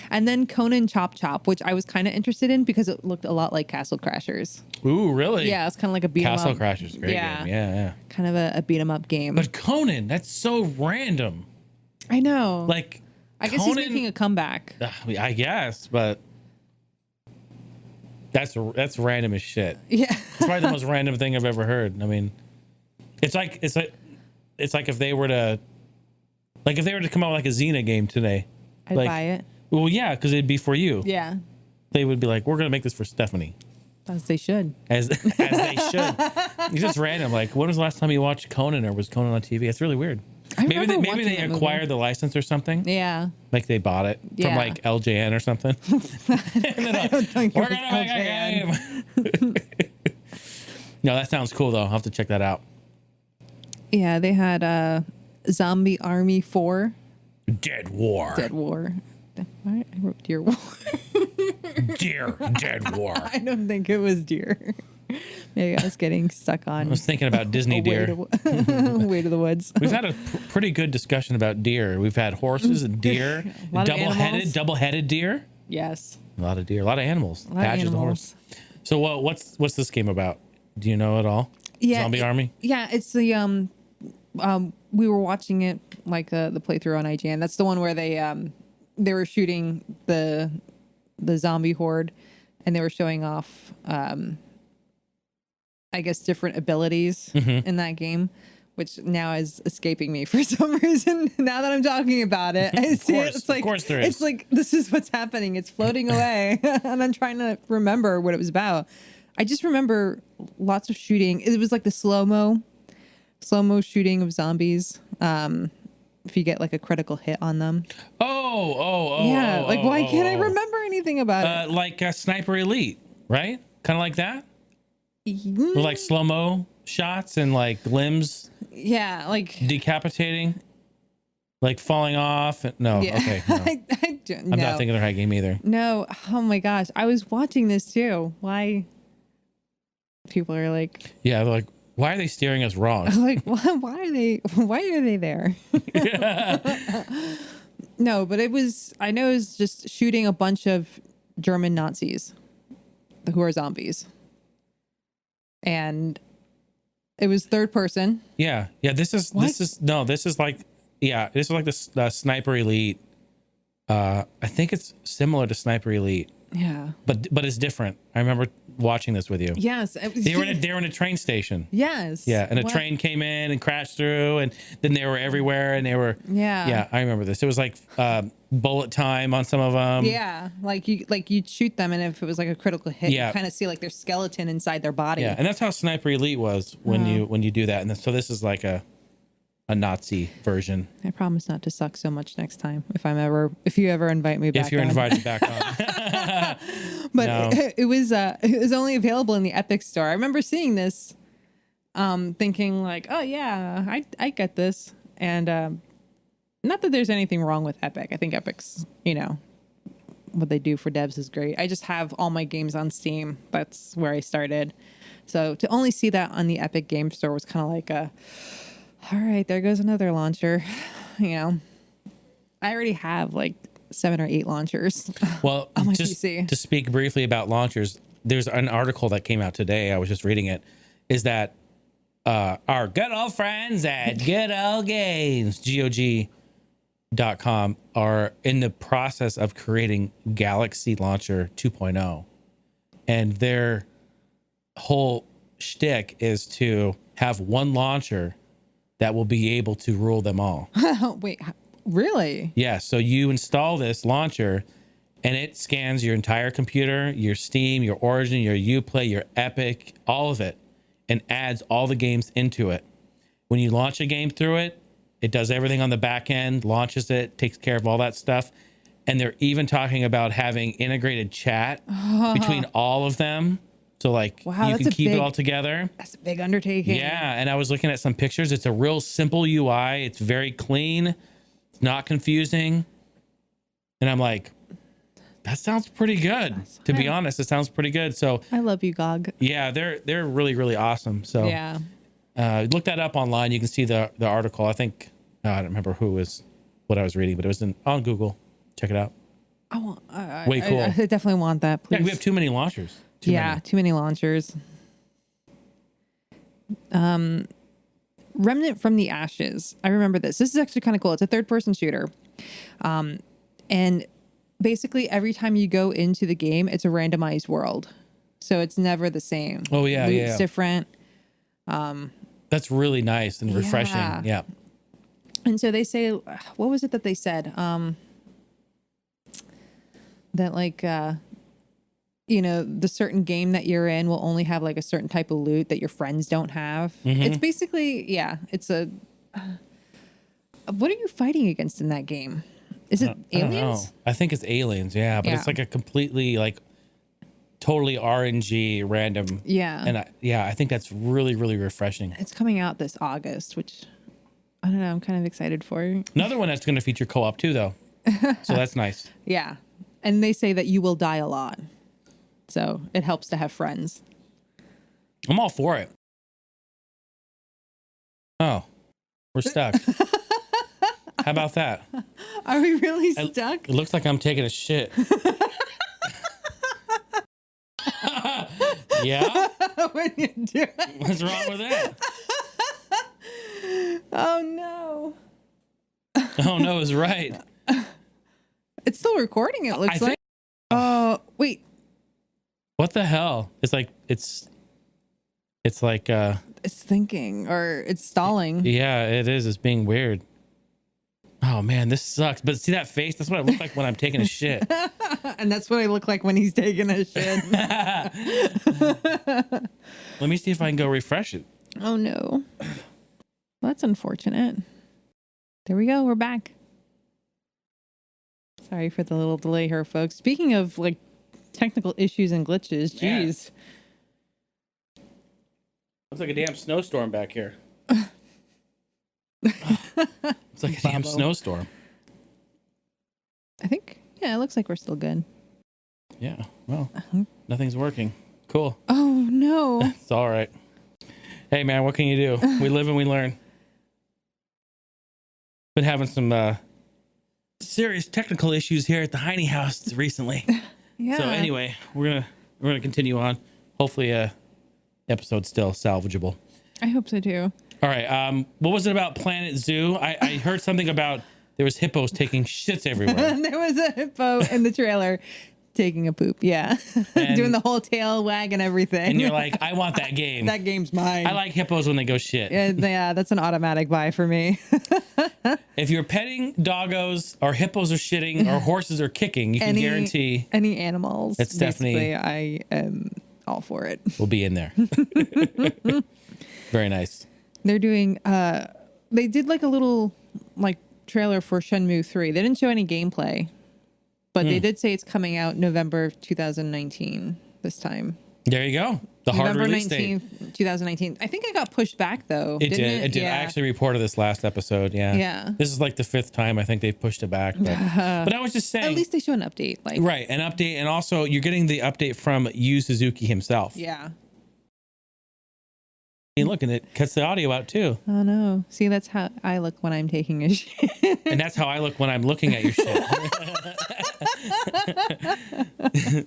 Speaker 2: And then Conan Chop Chop, which I was kind of interested in because it looked a lot like Castle Crashers.
Speaker 1: Ooh, really?
Speaker 2: Yeah, it's kind of like a beat 'em up.
Speaker 1: Castle Crashers, great game. Yeah.
Speaker 2: Kind of a beat 'em up game.
Speaker 1: But Conan, that's so random.
Speaker 2: I know.
Speaker 1: Like,
Speaker 2: I guess he's
Speaker 1: Conan-
Speaker 2: making a comeback.
Speaker 1: I guess, but that's random as shit.
Speaker 2: Yeah.
Speaker 1: It's probably the most random thing I've ever heard. I mean, it's like if they were to come out with like a Xena game today.
Speaker 2: I'd buy it.
Speaker 1: Well, yeah, because it'd be for you.
Speaker 2: Yeah.
Speaker 1: They would be like, we're gonna make this for Stephanie.
Speaker 2: As they should.
Speaker 1: As they should. It's just random. Like, when was the last time you watched Conan, or was Conan on TV? It's really weird. Maybe they acquired the license or something.
Speaker 2: Yeah.
Speaker 1: Like they bought it from like LJN or something. We're gonna make a game. No, that sounds cool though. I'll have to check that out.
Speaker 2: Yeah, they had Zombie Army 4.
Speaker 1: Dead War.
Speaker 2: I wrote Deer War.
Speaker 1: Dead War.
Speaker 2: I don't think it was deer. Maybe I was getting stuck on.
Speaker 1: I was thinking about Disney deer.
Speaker 2: Way to the woods.
Speaker 1: We've had a pretty good discussion about deer. We've had horses and deer, double-headed deer.
Speaker 2: Yes.
Speaker 1: A lot of deer, a lot of animals.
Speaker 2: A lot of
Speaker 1: Patches of
Speaker 2: animals.
Speaker 1: horse. So what's this game about? Do you know at all?
Speaker 2: Yeah,
Speaker 1: Zombie Army?
Speaker 2: Yeah, it's the we were watching it like the playthrough on IGN. That's the one where they were shooting the zombie horde, and they were showing off I guess different abilities in that game, which now is escaping me for some reason. Now that I'm talking about it, I see it. It's like,
Speaker 1: of course there is.
Speaker 2: It's like, this is what's happening. It's floating away. And I'm trying to remember what it was about. I just remember lots of shooting. It was like the slow-mo shooting of zombies. If you get like a critical hit on them.
Speaker 1: Yeah.
Speaker 2: Why can't I remember anything about it?
Speaker 1: Like Sniper Elite, right? Kind of like that? With like slow-mo shots and like limbs.
Speaker 2: Yeah, like
Speaker 1: decapitating, like falling off. No,
Speaker 2: yeah.
Speaker 1: Okay. No.
Speaker 2: I'm
Speaker 1: not thinking of the right game either.
Speaker 2: No, oh my gosh, I was watching this too. Why? People are like,
Speaker 1: yeah, they're like, why are they steering us wrong?
Speaker 2: Like, why are they there? No, but I know it was just shooting a bunch of German Nazis who are zombies, and it was third person.
Speaker 1: Yeah. This is like the Sniper Elite. I think it's similar to Sniper Elite.
Speaker 2: Yeah.
Speaker 1: But it's different. I remember watching this with you.
Speaker 2: Yes.
Speaker 1: They were in a train station.
Speaker 2: Yes.
Speaker 1: Yeah, and a train came in and crashed through, and then they were everywhere, and they were.
Speaker 2: Yeah.
Speaker 1: Yeah, I remember this. It was like bullet time on some of them.
Speaker 2: Yeah, you'd shoot them, and if it was like a critical hit, you kind of see like their skeleton inside their body.
Speaker 1: Yeah, and that's how Sniper Elite was when you do that, and so this is like a Nazi version.
Speaker 2: I promise not to suck so much next time if you ever invite me back.
Speaker 1: If you're invited back on.
Speaker 2: But
Speaker 1: No.
Speaker 2: it was only available in the Epic store. I remember seeing this, thinking like, oh yeah, I get this, and not that there's anything wrong with Epic. I think Epic's, what they do for devs is great. I just have all my games on Steam. That's where I started. So to only see that on the Epic Game Store was kind of like all right, there goes another launcher. I already have like 7 or 8 launchers.
Speaker 1: Well,
Speaker 2: on my
Speaker 1: just
Speaker 2: PC.
Speaker 1: to speak briefly about launchers, there's an article that came out today. I was just reading it. Is that our good old friends at Good Old Games, GOG.com, are in the process of creating Galaxy Launcher 2.0. And their whole shtick is to have one launcher that will be able to rule them all.
Speaker 2: Wait, really?
Speaker 1: Yeah, so you install this launcher and it scans your entire computer, your Steam, your Origin, your Uplay, your Epic, all of it, and adds all the games into it. When you launch a game through it, it does everything on the back end, launches it, takes care of all that stuff. And they're even talking about having integrated chat between all of them. So like you can keep it all together.
Speaker 2: That's a big undertaking.
Speaker 1: Yeah, and I was looking at some pictures. It's a real simple UI. It's very clean. It's not confusing. And I'm like, that sounds pretty good. To be honest, it sounds pretty good. So
Speaker 2: I love you, GOG.
Speaker 1: Yeah, they're really, really awesome. So
Speaker 2: yeah,
Speaker 1: look that up online. You can see the article. I think I don't remember what I was reading, but it was on Google. Check it out. Way cool.
Speaker 2: I definitely want that. Please.
Speaker 1: Yeah, we have too many launchers.
Speaker 2: Too many launchers. Remnant from the Ashes. I remember this. This is actually kind of cool. It's a third-person shooter. And basically every time you go into the game, it's a randomized world. So it's never the same.
Speaker 1: Oh, yeah,
Speaker 2: Loot's
Speaker 1: yeah.
Speaker 2: different.
Speaker 1: That's really nice and refreshing.
Speaker 2: Yeah.
Speaker 1: Yeah.
Speaker 2: And so they say, what was it that they said? That like, you know, the certain game that you're in will only have like a certain type of loot that your friends don't have. It's basically, yeah, it's a, what are you fighting against in that game? Is it
Speaker 1: I don't know.
Speaker 2: aliens?
Speaker 1: I think it's aliens. Yeah. But it's like a completely like totally RNG random.
Speaker 2: Yeah.
Speaker 1: And I think that's really, really refreshing.
Speaker 2: It's coming out this August, which I don't know. I'm kind of excited for.
Speaker 1: Another one that's going to feature co-op too, though. So that's nice.
Speaker 2: Yeah. And they say that you will die a lot. So it helps to have friends.
Speaker 1: I'm all for it. Oh, we're stuck. How about that?
Speaker 2: Are we really stuck?
Speaker 1: It looks like I'm taking a shit. Yeah?
Speaker 2: When you do it.
Speaker 1: What's wrong with that?
Speaker 2: Oh no.
Speaker 1: Oh, no, it's right.
Speaker 2: It's still recording, it looks
Speaker 1: I think-
Speaker 2: like. Oh, wait.
Speaker 1: What the hell? It's like, it's like,
Speaker 2: It's thinking or it's stalling.
Speaker 1: yeah, it is. It's being weird. Oh, man, this sucks. But see that face? That's what I look like when I'm taking a shit.
Speaker 2: And that's what I look like when he's taking a shit.
Speaker 1: Let me see if I can go refresh it.
Speaker 2: Oh no. Well, that's unfortunate. There we go. We're back. Sorry for the little delay here, folks. Speaking of like technical issues and glitches,
Speaker 1: Man.
Speaker 2: geez.
Speaker 1: Looks like a damn snowstorm back here. It's like a damn
Speaker 2: Bubbo.
Speaker 1: snowstorm.
Speaker 2: I think, yeah, it looks like we're still good.
Speaker 1: Yeah. Well, nothing's working. Cool.
Speaker 2: Oh no.
Speaker 1: It's all right. Hey, man, what can you do? We live and we learn. Been having some serious technical issues here at the Heine house recently.
Speaker 2: Yeah.
Speaker 1: So anyway, we're gonna continue on. Hopefully, episode's still salvageable.
Speaker 2: I hope so too.
Speaker 1: All right. What was it about Planet Zoo? I heard something about there was hippos taking shits everywhere.
Speaker 2: There was a hippo in the trailer taking a poop. Yeah.
Speaker 1: And-
Speaker 2: doing the whole tail wag and everything.
Speaker 1: And you're like, I want that game.
Speaker 2: that game's mine.
Speaker 1: I like hippos when they go shit.
Speaker 2: Yeah, that's an automatic buy for me.
Speaker 1: If you're petting doggos or hippos are shitting or horses are kicking, you can guarantee
Speaker 2: any animals.
Speaker 1: It's definitely-
Speaker 2: basically, I am all for it.
Speaker 1: we'll be in there. Very nice.
Speaker 2: They're doing they did like a little like trailer for Shenmue 3. They didn't show any gameplay, but they did say it's coming out November 2019 this time.
Speaker 1: There you go. The hard
Speaker 2: November
Speaker 1: release date.
Speaker 2: 19th, 2019. I think it got pushed back though.
Speaker 1: It did. It did.
Speaker 2: Yeah.
Speaker 1: I actually reported this last episode. Yeah.
Speaker 2: Yeah.
Speaker 1: This is like the 5th time I think they've pushed it back. But I was just saying.
Speaker 2: At least they show an update. Like
Speaker 1: Right. An update. And also you're getting the update from Yu Suzuki himself.
Speaker 2: Yeah.
Speaker 1: And look, and it cuts the audio out too.
Speaker 2: Oh no. See, that's how I look when I'm taking a shit.
Speaker 1: And that's how I look when I'm looking at your shit.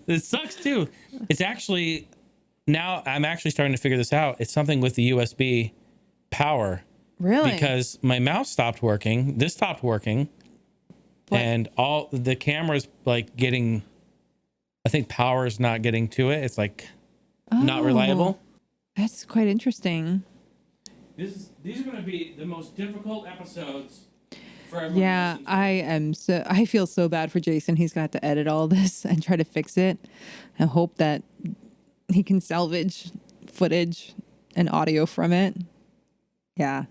Speaker 1: It sucks too. It's actually, now I'm actually starting to figure this out. It's something with the USB power.
Speaker 2: Really?
Speaker 1: Because my mouse stopped working. This stopped working.
Speaker 2: What?
Speaker 1: And all the camera's like getting, I think power is not getting to it. It's like not reliable.
Speaker 2: That's quite interesting.
Speaker 1: These are going to be the most difficult episodes for everyone.
Speaker 2: Yeah, I feel so bad for Jason. He's got to edit all this and try to fix it. I hope that he can salvage footage and audio from it. Yeah.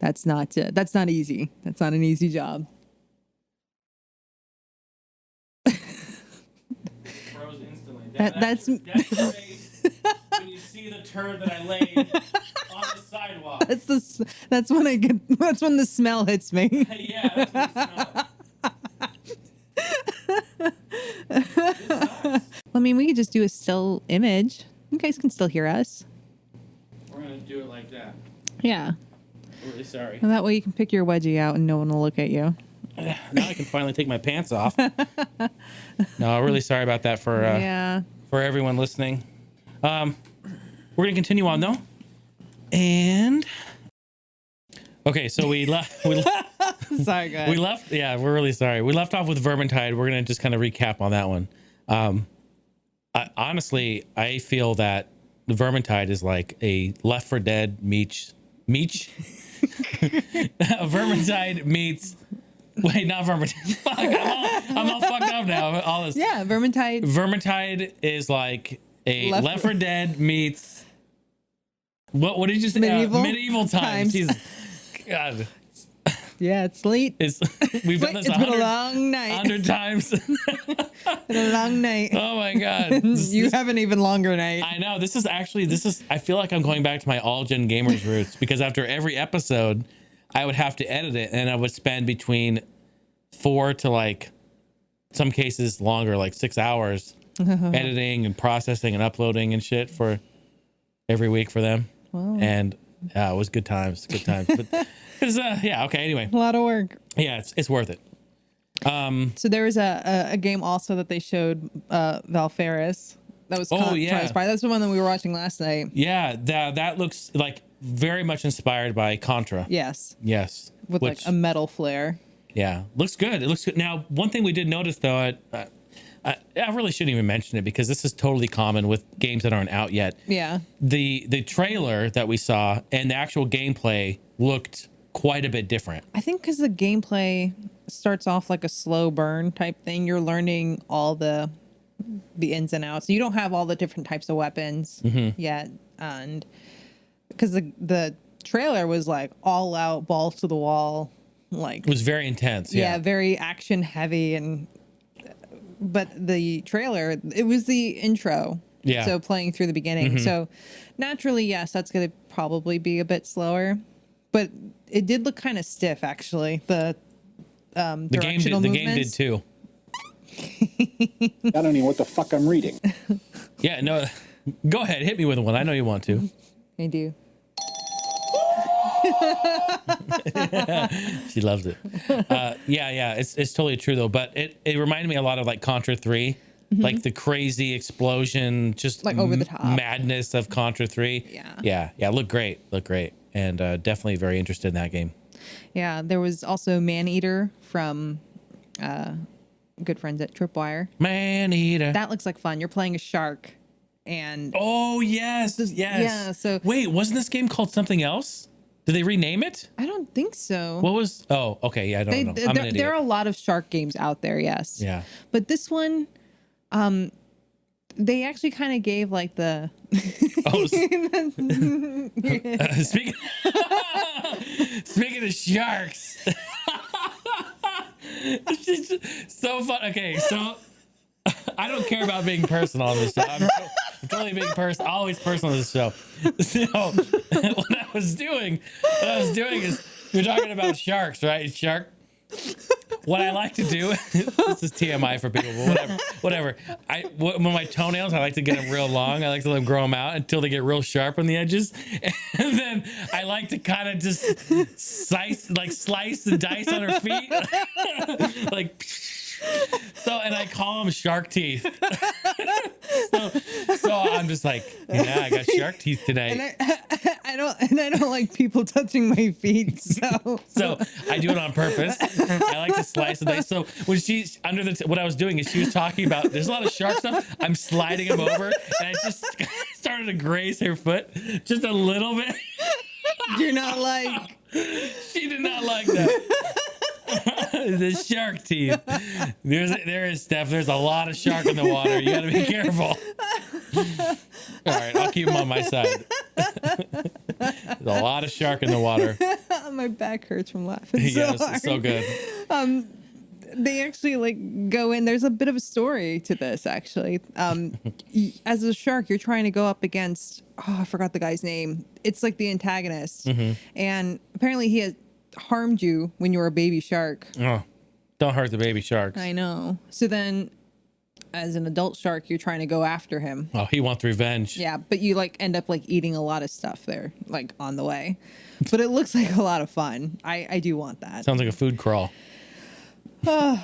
Speaker 2: That's not easy. That's not an easy job.
Speaker 1: Froze instantly.
Speaker 2: That's
Speaker 1: your face when you see the turd that I laid on the sidewalk.
Speaker 2: that's when the smell hits me.
Speaker 1: Yeah, that's what it smells.
Speaker 2: I mean, we could just do a still image. You guys can still hear us.
Speaker 1: We're going to do it like that.
Speaker 2: Yeah.
Speaker 1: I'm really sorry.
Speaker 2: And that way you can pick your wedgie out and no one will look at you.
Speaker 1: Now I can finally take my pants off. No, really sorry about that for everyone listening. We're gonna continue on though, and okay, so we left
Speaker 2: Sorry, go ahead.
Speaker 1: We're really sorry. We left off with Vermintide. We're going to just kind of recap on that one. Honestly, I feel that the Vermintide is like a Left 4 Dead meets Vermintide meets. Wait, not Vermintide. Fuck, I'm all fucked up now. All this.
Speaker 2: Yeah, Vermintide.
Speaker 1: Vermintide is like a Left 4 Dead meets. What did you say? Medieval times. Jesus. God.
Speaker 2: Yeah, it's late.
Speaker 1: We've done this.
Speaker 2: It's been a long night.
Speaker 1: 100 times.
Speaker 2: Been a long night.
Speaker 1: Oh my God.
Speaker 2: You have an even longer night.
Speaker 1: I know. This is. I feel like I'm going back to my all-gen gamers roots because after every episode, I would have to edit it and I would spend between 4 to like some cases longer, like 6 hours editing and processing and uploading and shit for every week for them.
Speaker 2: Wow.
Speaker 1: And it was good times. Good times. But yeah. Okay. Anyway.
Speaker 2: A lot of work.
Speaker 1: Yeah. It's worth it.
Speaker 2: So there was a game also that they showed, Valfaris. That was That's the one that we were watching last night.
Speaker 1: Yeah. That looks like very much inspired by Contra.
Speaker 2: Yes.
Speaker 1: With
Speaker 2: like a metal flare.
Speaker 1: Yeah. Looks good. It looks good. Now, one thing we did notice though, I really shouldn't even mention it because this is totally common with games that aren't out yet.
Speaker 2: Yeah.
Speaker 1: The trailer that we saw and the actual gameplay looked quite a bit different.
Speaker 2: I think because the gameplay starts off like a slow burn type thing. You're learning all the ins and outs. You don't have all the different types of weapons yet. And because the trailer was like all out, balls to the wall. Like,
Speaker 1: it was very intense.
Speaker 2: Yeah, very action heavy. But the trailer, it was the intro.
Speaker 1: Yeah.
Speaker 2: So playing through the beginning. So naturally, yes, that's going to probably be a bit slower. But it did look kind of stiff, actually. The directional
Speaker 1: game did too.
Speaker 3: I don't know what the fuck I'm reading.
Speaker 1: Yeah, no. Go ahead, hit me with one. I know you want to.
Speaker 2: I do.
Speaker 1: She loves it. Yeah, it's totally true though. But it reminded me a lot of like Contra 3, like the crazy explosion, just
Speaker 2: like over the top
Speaker 1: madness of Contra 3. Yeah. Look great, and definitely very interested in that game.
Speaker 2: Yeah, there was also Man-Eater from good friends at Tripwire.
Speaker 1: Man-Eater.
Speaker 2: That looks like fun. You're playing a shark, and
Speaker 1: oh yes.
Speaker 2: Yeah. So
Speaker 1: wait, wasn't this game called something else? Did they rename it?
Speaker 2: I don't think so.
Speaker 1: What was? Oh, okay. Yeah, I don't know. I'm an idiot.
Speaker 2: There are a lot of shark games out there. Yes.
Speaker 1: Yeah.
Speaker 2: But this one, they actually kind of gave like the.
Speaker 1: Speaking of sharks, it's just so fun. Okay, so I don't care about being personal on this show. I'm totally being always personal on this show. So what I was doing is you're talking about sharks, right? Shark. What I like to do, this is TMI for people, but whatever. When my toenails, I like to get them real long. I like to let them grow them out until they get real sharp on the edges. And then I like to kind of just slice and dice on her feet. Like, so, and I call them shark teeth. so I'm just like, yeah, I got shark teeth tonight.
Speaker 2: And I don't like people touching my feet. So
Speaker 1: I do it on purpose. I like to slice and dice. So when she's what I was doing is she was talking about there's a lot of shark stuff. I'm sliding them over, and I just started to graze her foot just a little bit.
Speaker 2: You're not like.
Speaker 1: She did not like that. The shark teeth. There is Steph. There's a lot of shark in the water. You got to be careful. All right, I'll keep them on my side. There's a lot of shark in the water.
Speaker 2: My back hurts from laughing.
Speaker 1: Yeah, this is so good.
Speaker 2: They actually like go in. There's a bit of a story to this, actually. As a shark, you're trying to go up against. Oh, I forgot the guy's name. It's like the antagonist, and apparently he has harmed you when you were a baby shark.
Speaker 1: Oh, don't hurt the baby sharks.
Speaker 2: I know. So then, as an adult shark, you're trying to go after him.
Speaker 1: Oh, he wants revenge.
Speaker 2: Yeah, but you like end up like eating a lot of stuff there, like on the way. But it looks like a lot of fun. I do want that.
Speaker 1: Sounds like a food crawl.
Speaker 2: So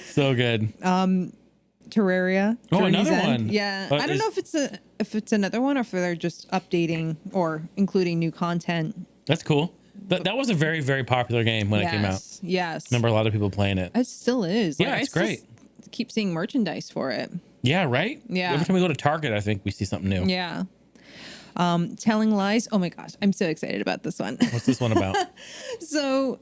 Speaker 1: so good.
Speaker 2: Terraria.
Speaker 1: Oh, another one.
Speaker 2: Yeah, I don't know if it's another one or if they're just updating or including new content.
Speaker 1: That's cool. That was a very, very popular game when it came out.
Speaker 2: Yes.
Speaker 1: Remember a lot of people playing it.
Speaker 2: It still is.
Speaker 1: Yeah, it's great.
Speaker 2: Keep seeing merchandise for it.
Speaker 1: Yeah, right?
Speaker 2: Yeah.
Speaker 1: Every time we go to Target, I think we see something new.
Speaker 2: Yeah. Telling Lies. Oh my gosh, I'm so excited about this one.
Speaker 1: What's this one about?
Speaker 2: So,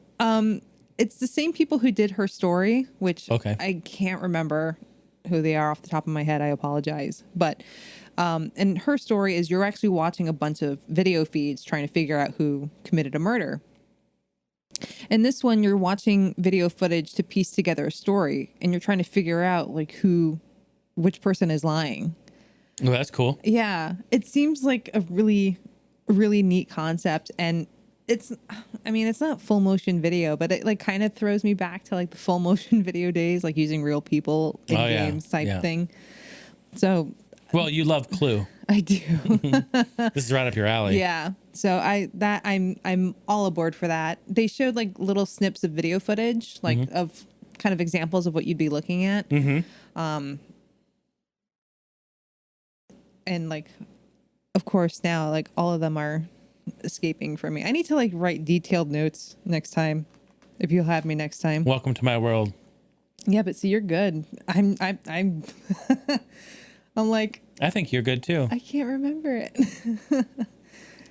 Speaker 2: it's the same people who did Her Story, which I can't remember who they are off the top of my head. I apologize. But and Her Story is you're actually watching a bunch of video feeds trying to figure out who committed a murder. And this one, you're watching video footage to piece together a story, and you're trying to figure out like which person is lying.
Speaker 1: Oh, that's cool.
Speaker 2: Yeah, it seems like a really, really neat concept, and it's not full motion video, but it like kind of throws me back to like the full motion video days, like using real people in games type thing. So,
Speaker 1: well, you love Clue.
Speaker 2: I do.
Speaker 1: This is right up your alley.
Speaker 2: Yeah. So I'm all aboard for that. They showed like little snips of video footage, like of kind of examples of what you'd be looking at. And like, of course, now like all of them are escaping from me. I need to like write detailed notes next time, if you'll have me next time.
Speaker 1: Welcome to my world.
Speaker 2: Yeah, but see, you're good. I'm I'm like,
Speaker 1: I think you're good too.
Speaker 2: I can't remember it.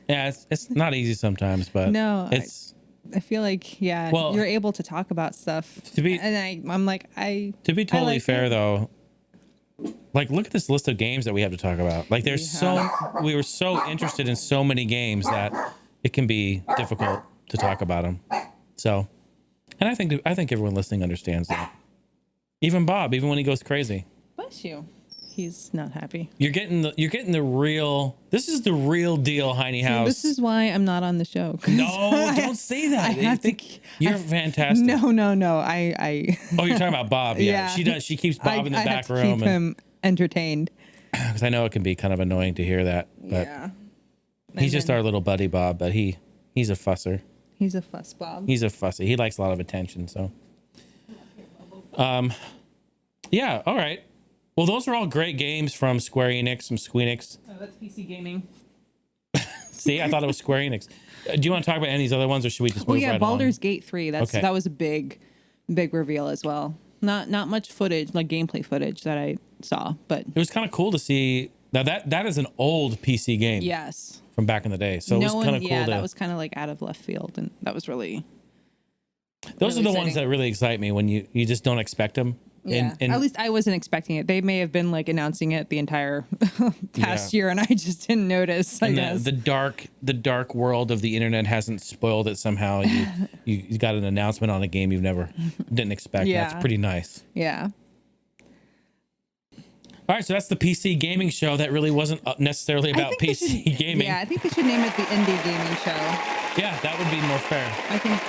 Speaker 1: Yeah, it's not easy sometimes, but
Speaker 2: I feel like you're able to talk about stuff. To be
Speaker 1: totally fair though, like look at this list of games that we have to talk about. Like we were so interested in so many games that it can be difficult to talk about them. So, and I think everyone listening understands that. Even Bob, even when he goes crazy.
Speaker 2: Bless you. He's not happy.
Speaker 1: You're getting the real. This is the real deal, Heine House.
Speaker 2: This is why I'm not on the show.
Speaker 1: No, don't say that. You're fantastic.
Speaker 2: No.
Speaker 1: Oh, you're talking about Bob. Yeah, she does. She keeps Bob in the back room. I have to keep
Speaker 2: him entertained.
Speaker 1: Because I know it can be kind of annoying to hear that. But he's just our little buddy Bob. But he's a fusser.
Speaker 2: He's a fuss Bob.
Speaker 1: He's a fussy. He likes a lot of attention. So. Yeah. All right. Well, those are all great games from Square Enix, from Squeenix.
Speaker 2: Oh, that's PC gaming.
Speaker 1: See, I thought it was Square Enix. Do you want to talk about any of these other ones, or should we just move right
Speaker 2: Baldur's
Speaker 1: on?
Speaker 2: Gate 3. That was a big reveal as well. Not much footage, like gameplay footage that I saw, but
Speaker 1: it was kind of cool to see. Now that is an old PC game.
Speaker 2: Yes.
Speaker 1: From back in the day, so it was kind of cool.
Speaker 2: Yeah, that was kind of like out of left field, and that was really.
Speaker 1: Those are the ones that really excite me when you just don't expect them.
Speaker 2: Yeah, and at least I wasn't expecting it. They may have been like announcing it the entire past year, and I just didn't notice. I guess
Speaker 1: the dark world of the internet hasn't spoiled it somehow. You got an announcement on a game you didn't expect. Yeah, that's pretty nice.
Speaker 2: Yeah.
Speaker 1: All right, so that's the PC gaming show. That really wasn't necessarily about PC gaming.
Speaker 2: Yeah, I think they should name it the Indie Gaming Show.
Speaker 1: Yeah, that would be more fair.
Speaker 2: I think,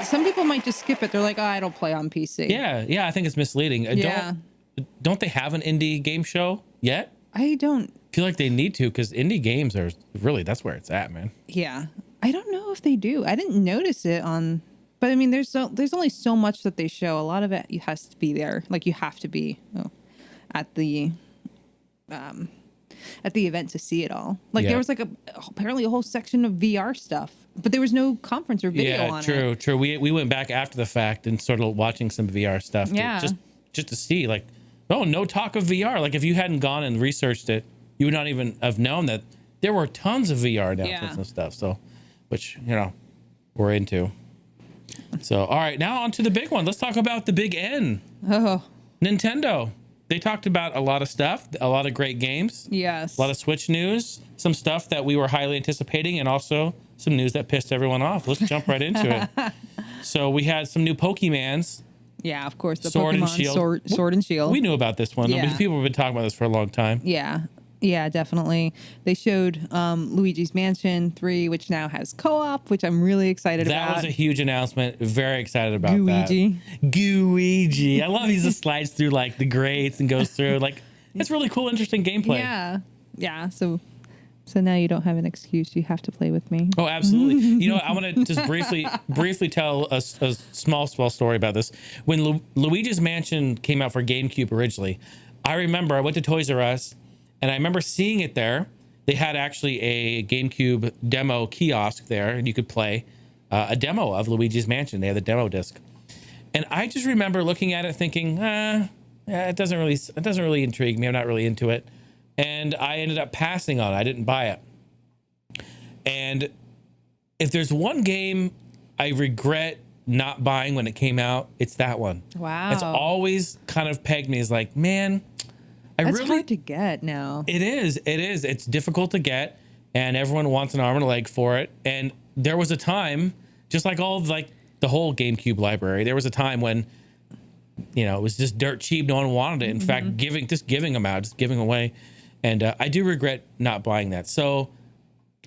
Speaker 2: some people might just skip it. They're like, oh, I don't play on PC.
Speaker 1: Yeah, I think it's misleading. Don't they have an indie game show yet?
Speaker 2: I don't
Speaker 1: feel like they need to, because indie games are really, that's where it's at, man.
Speaker 2: Yeah, I don't know if they do. I didn't notice it on. But I mean, there's only so much that they show. A lot of it has to be there. Like you have to be at the event to see it all. Like there was like apparently a whole section of VR stuff, but there was no conference or video on it.
Speaker 1: True. We went back after the fact and started watching some VR stuff. Just to see like, no talk of VR. Like if you hadn't gone and researched it, you would not even have known that there were tons of VR announcements and stuff. So, which we're into. So, all right, now on to the big one. Let's talk about the big N.
Speaker 2: Oh.
Speaker 1: Nintendo. They talked about a lot of stuff, a lot of great games.
Speaker 2: Yes.
Speaker 1: A lot of Switch news, some stuff that we were highly anticipating, and also some news that pissed everyone off. Let's jump right into it. So we had some new Pokemans.
Speaker 2: Yeah, of course. The
Speaker 1: Sword
Speaker 2: Pokemon
Speaker 1: and Shield.
Speaker 2: Sword and Shield.
Speaker 1: We knew about this one.
Speaker 2: Yeah.
Speaker 1: I mean, people have been talking about this for a long time.
Speaker 2: Yeah, definitely. They showed Luigi's Mansion 3, which now has co-op, which I'm really excited about.
Speaker 1: That was a huge announcement. Very excited about
Speaker 2: Gooigi.
Speaker 1: that. Gooigi. I love he just slides through like the grates and goes through. Like, it's really cool, interesting gameplay.
Speaker 2: Yeah. So now you don't have an excuse. You have to play with me.
Speaker 1: Oh, absolutely. I want to just briefly tell a small story about this. When Luigi's Mansion came out for GameCube originally, I remember I went to Toys R Us, and I remember seeing it there, they had actually a GameCube demo kiosk there, and you could play a demo of Luigi's Mansion. They had the demo disc, and I just remember looking at it thinking, it doesn't really intrigue me. I'm not really into it, and I ended up passing on it. I didn't buy it. And if there's one game I regret not buying when it came out, it's that one.
Speaker 2: Wow.
Speaker 1: It's always kind of pegged me as like, man,
Speaker 2: That's hard to get now.
Speaker 1: It is. It's difficult to get, and everyone wants an arm and a leg for it. And there was a time, just like the whole GameCube library, there was a time when, it was just dirt cheap. No one wanted it. In fact, giving them out, just giving away. And I do regret not buying that. So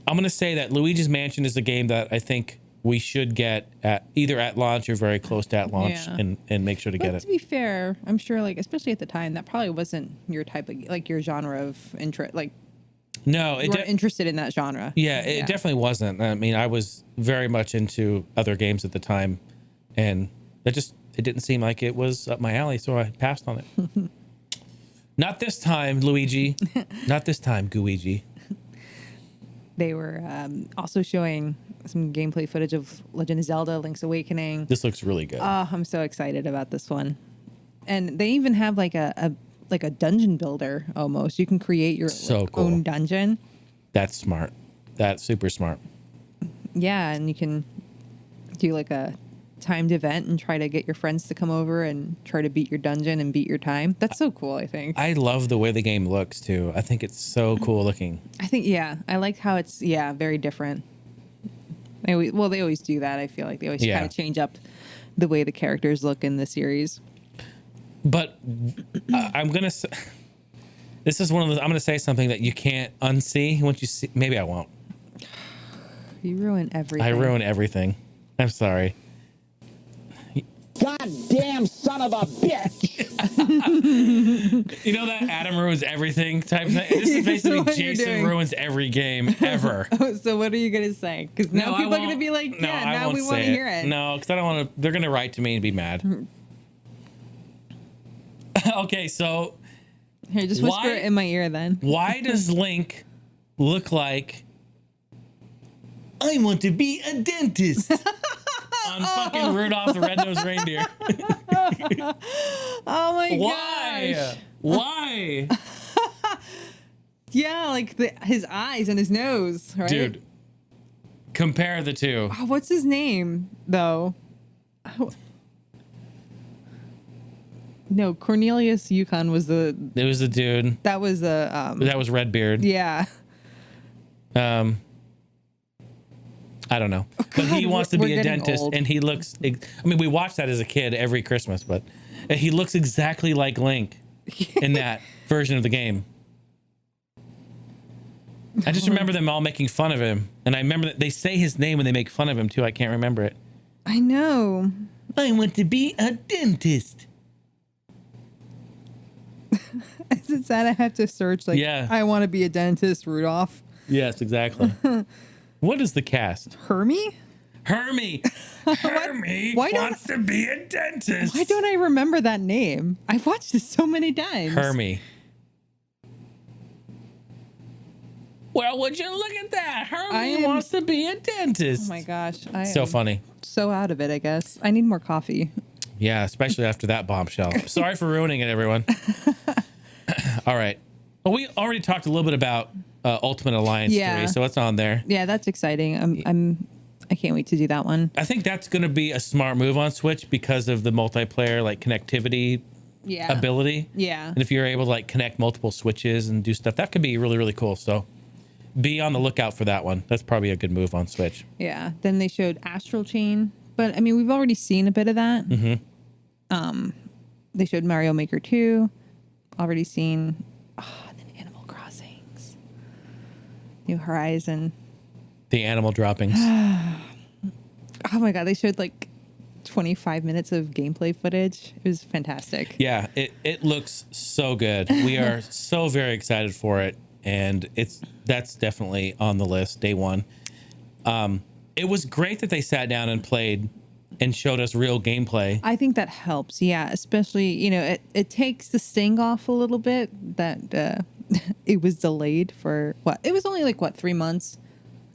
Speaker 1: I'm going to say that Luigi's Mansion is a game that I think we should get at either at launch or very close to at launch, and make sure to get it.
Speaker 2: To be fair, I'm sure, especially at the time, that probably wasn't your type of, your genre of interest.
Speaker 1: No,
Speaker 2: you weren't interested in that genre.
Speaker 1: Yeah, it definitely wasn't. I mean, I was very much into other games at the time, and it didn't seem like it was up my alley, so I passed on it. Not this time, Luigi. Not this time, Gooigi.
Speaker 2: They were also showing some gameplay footage of Legend of Zelda: Link's Awakening.
Speaker 1: This looks really good.
Speaker 2: Oh, I'm so excited about this one. And they even have a dungeon builder almost. You can create your own dungeon.
Speaker 1: That's smart. That's super smart.
Speaker 2: Yeah, and you can do a timed event and try to get your friends to come over and try to beat your dungeon and beat your time. That's so cool, I think.
Speaker 1: I love the way the game looks too. I think it's so cool looking.
Speaker 2: I like how it's very different. They always do that. I feel like they always kind of change up the way the characters look in the series.
Speaker 1: But I'm gonna say, this is one of those. I'm gonna say something that you can't unsee once you see. Maybe I won't.
Speaker 2: You ruin everything.
Speaker 1: I ruin everything. I'm sorry.
Speaker 3: Goddamn son of a bitch!
Speaker 1: You know that Adam ruins everything type thing? This is basically Jason ruins every game ever.
Speaker 2: So what are you going to say? Because now people are going to be like, now we want to hear it.
Speaker 1: No, because I don't want to. They're going to write to me and be mad. Okay, so.
Speaker 2: Here, just whisper it in my ear then.
Speaker 1: Why does Link look like I want to be a dentist? On fucking Rudolph the Red-Nosed Reindeer.
Speaker 2: Oh my
Speaker 1: gosh. Why?
Speaker 2: Yeah, his eyes and his nose, right?
Speaker 1: Dude, compare the two.
Speaker 2: Oh, what's his name, though? Oh. No, Cornelius Yukon was the...
Speaker 1: It was the dude.
Speaker 2: That was the...
Speaker 1: that was Redbeard.
Speaker 2: Yeah.
Speaker 1: I don't know. But he wants to be a dentist, and he looks... I mean, we watched that as a kid every Christmas, but he looks exactly like Link in that version of the game. I just remember them all making fun of him, and I remember that they say his name when they make fun of him, too. I can't remember it.
Speaker 2: I know.
Speaker 1: I want to be a dentist.
Speaker 2: Is it sad I have to search, I want to be a dentist, Rudolph?
Speaker 1: Yes, exactly. What is the cast?
Speaker 2: Hermie
Speaker 1: wants to be a dentist.
Speaker 2: Why don't I remember that name? I've watched this so many times.
Speaker 1: Hermie. Well, would you look at that? Hermie wants to be a dentist.
Speaker 2: Oh my gosh.
Speaker 1: So funny.
Speaker 2: So out of it, I guess. I need more coffee.
Speaker 1: Yeah, especially after that bombshell. Sorry for ruining it, everyone. All right. Well, we already talked a little bit about Ultimate Alliance 3, so it's on there.
Speaker 2: Yeah, that's exciting. I can't wait to do that one.
Speaker 1: I think that's going to be a smart move on Switch because of the multiplayer connectivity ability.
Speaker 2: Yeah.
Speaker 1: And if you're able to connect multiple switches and do stuff, that could be really, really cool. So be on the lookout for that one. That's probably a good move on Switch.
Speaker 2: Yeah. Then they showed Astral Chain, but I mean, we've already seen a bit of that.
Speaker 1: Mm-hmm.
Speaker 2: They showed Mario Maker 2. Already seen. And then Animal Crossings. New Horizon.
Speaker 1: The animal droppings.
Speaker 2: Oh my god, they showed 25 minutes of gameplay footage. It was fantastic.
Speaker 1: Yeah, it looks so good. We are so very excited for it, and that's definitely on the list day one. It was great that they sat down and played and showed us real gameplay.
Speaker 2: I think that helps. Yeah, especially, it takes the sting off a little bit that it was delayed for what? It was only like what, 3 months?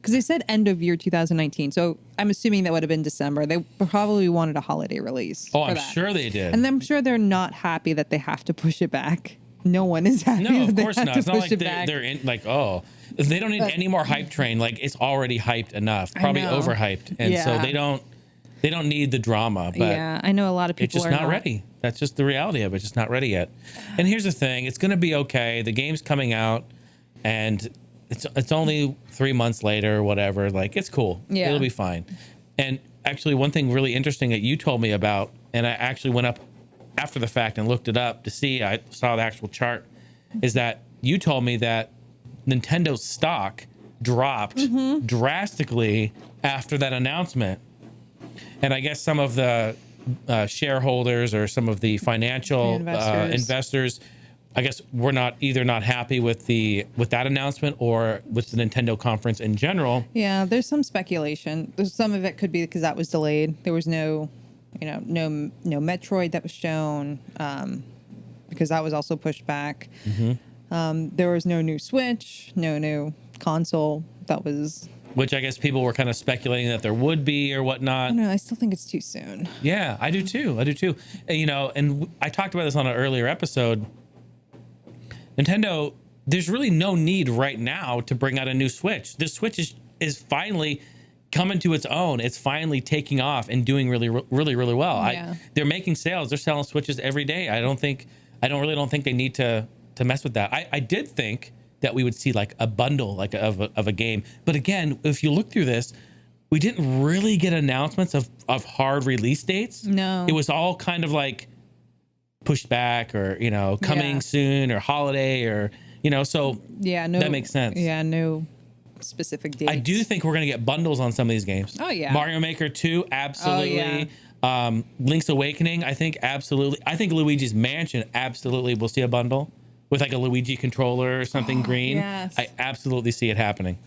Speaker 2: Because they said end of year 2019. So I'm assuming that would have been December. They probably wanted a holiday release.
Speaker 1: Oh,
Speaker 2: for
Speaker 1: I'm
Speaker 2: that.
Speaker 1: sure they did.
Speaker 2: And I'm sure they're not happy that they have to push it back. No one is happy.
Speaker 1: No,
Speaker 2: that
Speaker 1: of
Speaker 2: they
Speaker 1: course
Speaker 2: have
Speaker 1: not.
Speaker 2: to
Speaker 1: It's not
Speaker 2: push
Speaker 1: like
Speaker 2: it back.
Speaker 1: they're in like, oh, they don't need any more hype train. Like it's already hyped enough, probably
Speaker 2: know.
Speaker 1: overhyped, and so
Speaker 2: Yeah.
Speaker 1: they don't need the drama. But
Speaker 2: Yeah, I know a lot of people
Speaker 1: it's just
Speaker 2: are
Speaker 1: not ready. That's just the reality of it. It's just not ready yet. And here's the thing: it's going to be okay. The game's coming out, and it's only 3 months later or whatever. Like it's cool.
Speaker 2: Yeah.
Speaker 1: It'll be fine. And actually, one thing really interesting that you told me about, and I actually went up after the fact and looked it up to see. I saw the actual chart. Is that you told me that Nintendo's stock dropped drastically after that announcement, and I guess some of the shareholders or some of the financial investors, I guess, were not happy with that announcement or with the Nintendo conference in general.
Speaker 2: Yeah, there's some speculation. There's some of it could be because that was delayed. There was no Metroid that was shown because that was also pushed back. There was no new Switch, no new console. That was.
Speaker 1: Which I guess people were kind of speculating that there would be or whatnot.
Speaker 2: I don't know. I still think it's too soon.
Speaker 1: Yeah, I do too. And I talked about this on an earlier episode. Nintendo, there's really no need right now to bring out a new Switch. This Switch is finally coming to its own. It's finally taking off and doing really well.
Speaker 2: Yeah.
Speaker 1: They're making sales. They're selling Switches every day. I don't think they need to mess with that. I did think that we would see like a bundle like of a game. But again, if you look through this, we didn't really get announcements of hard release dates.
Speaker 2: No.
Speaker 1: It was all kind of like pushed back or, coming soon or holiday or, so that makes sense.
Speaker 2: Yeah, no specific dates.
Speaker 1: I do think we're going to get bundles on some of these games.
Speaker 2: Oh, yeah.
Speaker 1: Mario Maker 2, absolutely.
Speaker 2: Oh, yeah.
Speaker 1: Link's Awakening, I think absolutely. I think Luigi's Mansion, absolutely. We'll see a bundle with like a Luigi controller or something green.
Speaker 2: Yes.
Speaker 1: I absolutely see it happening.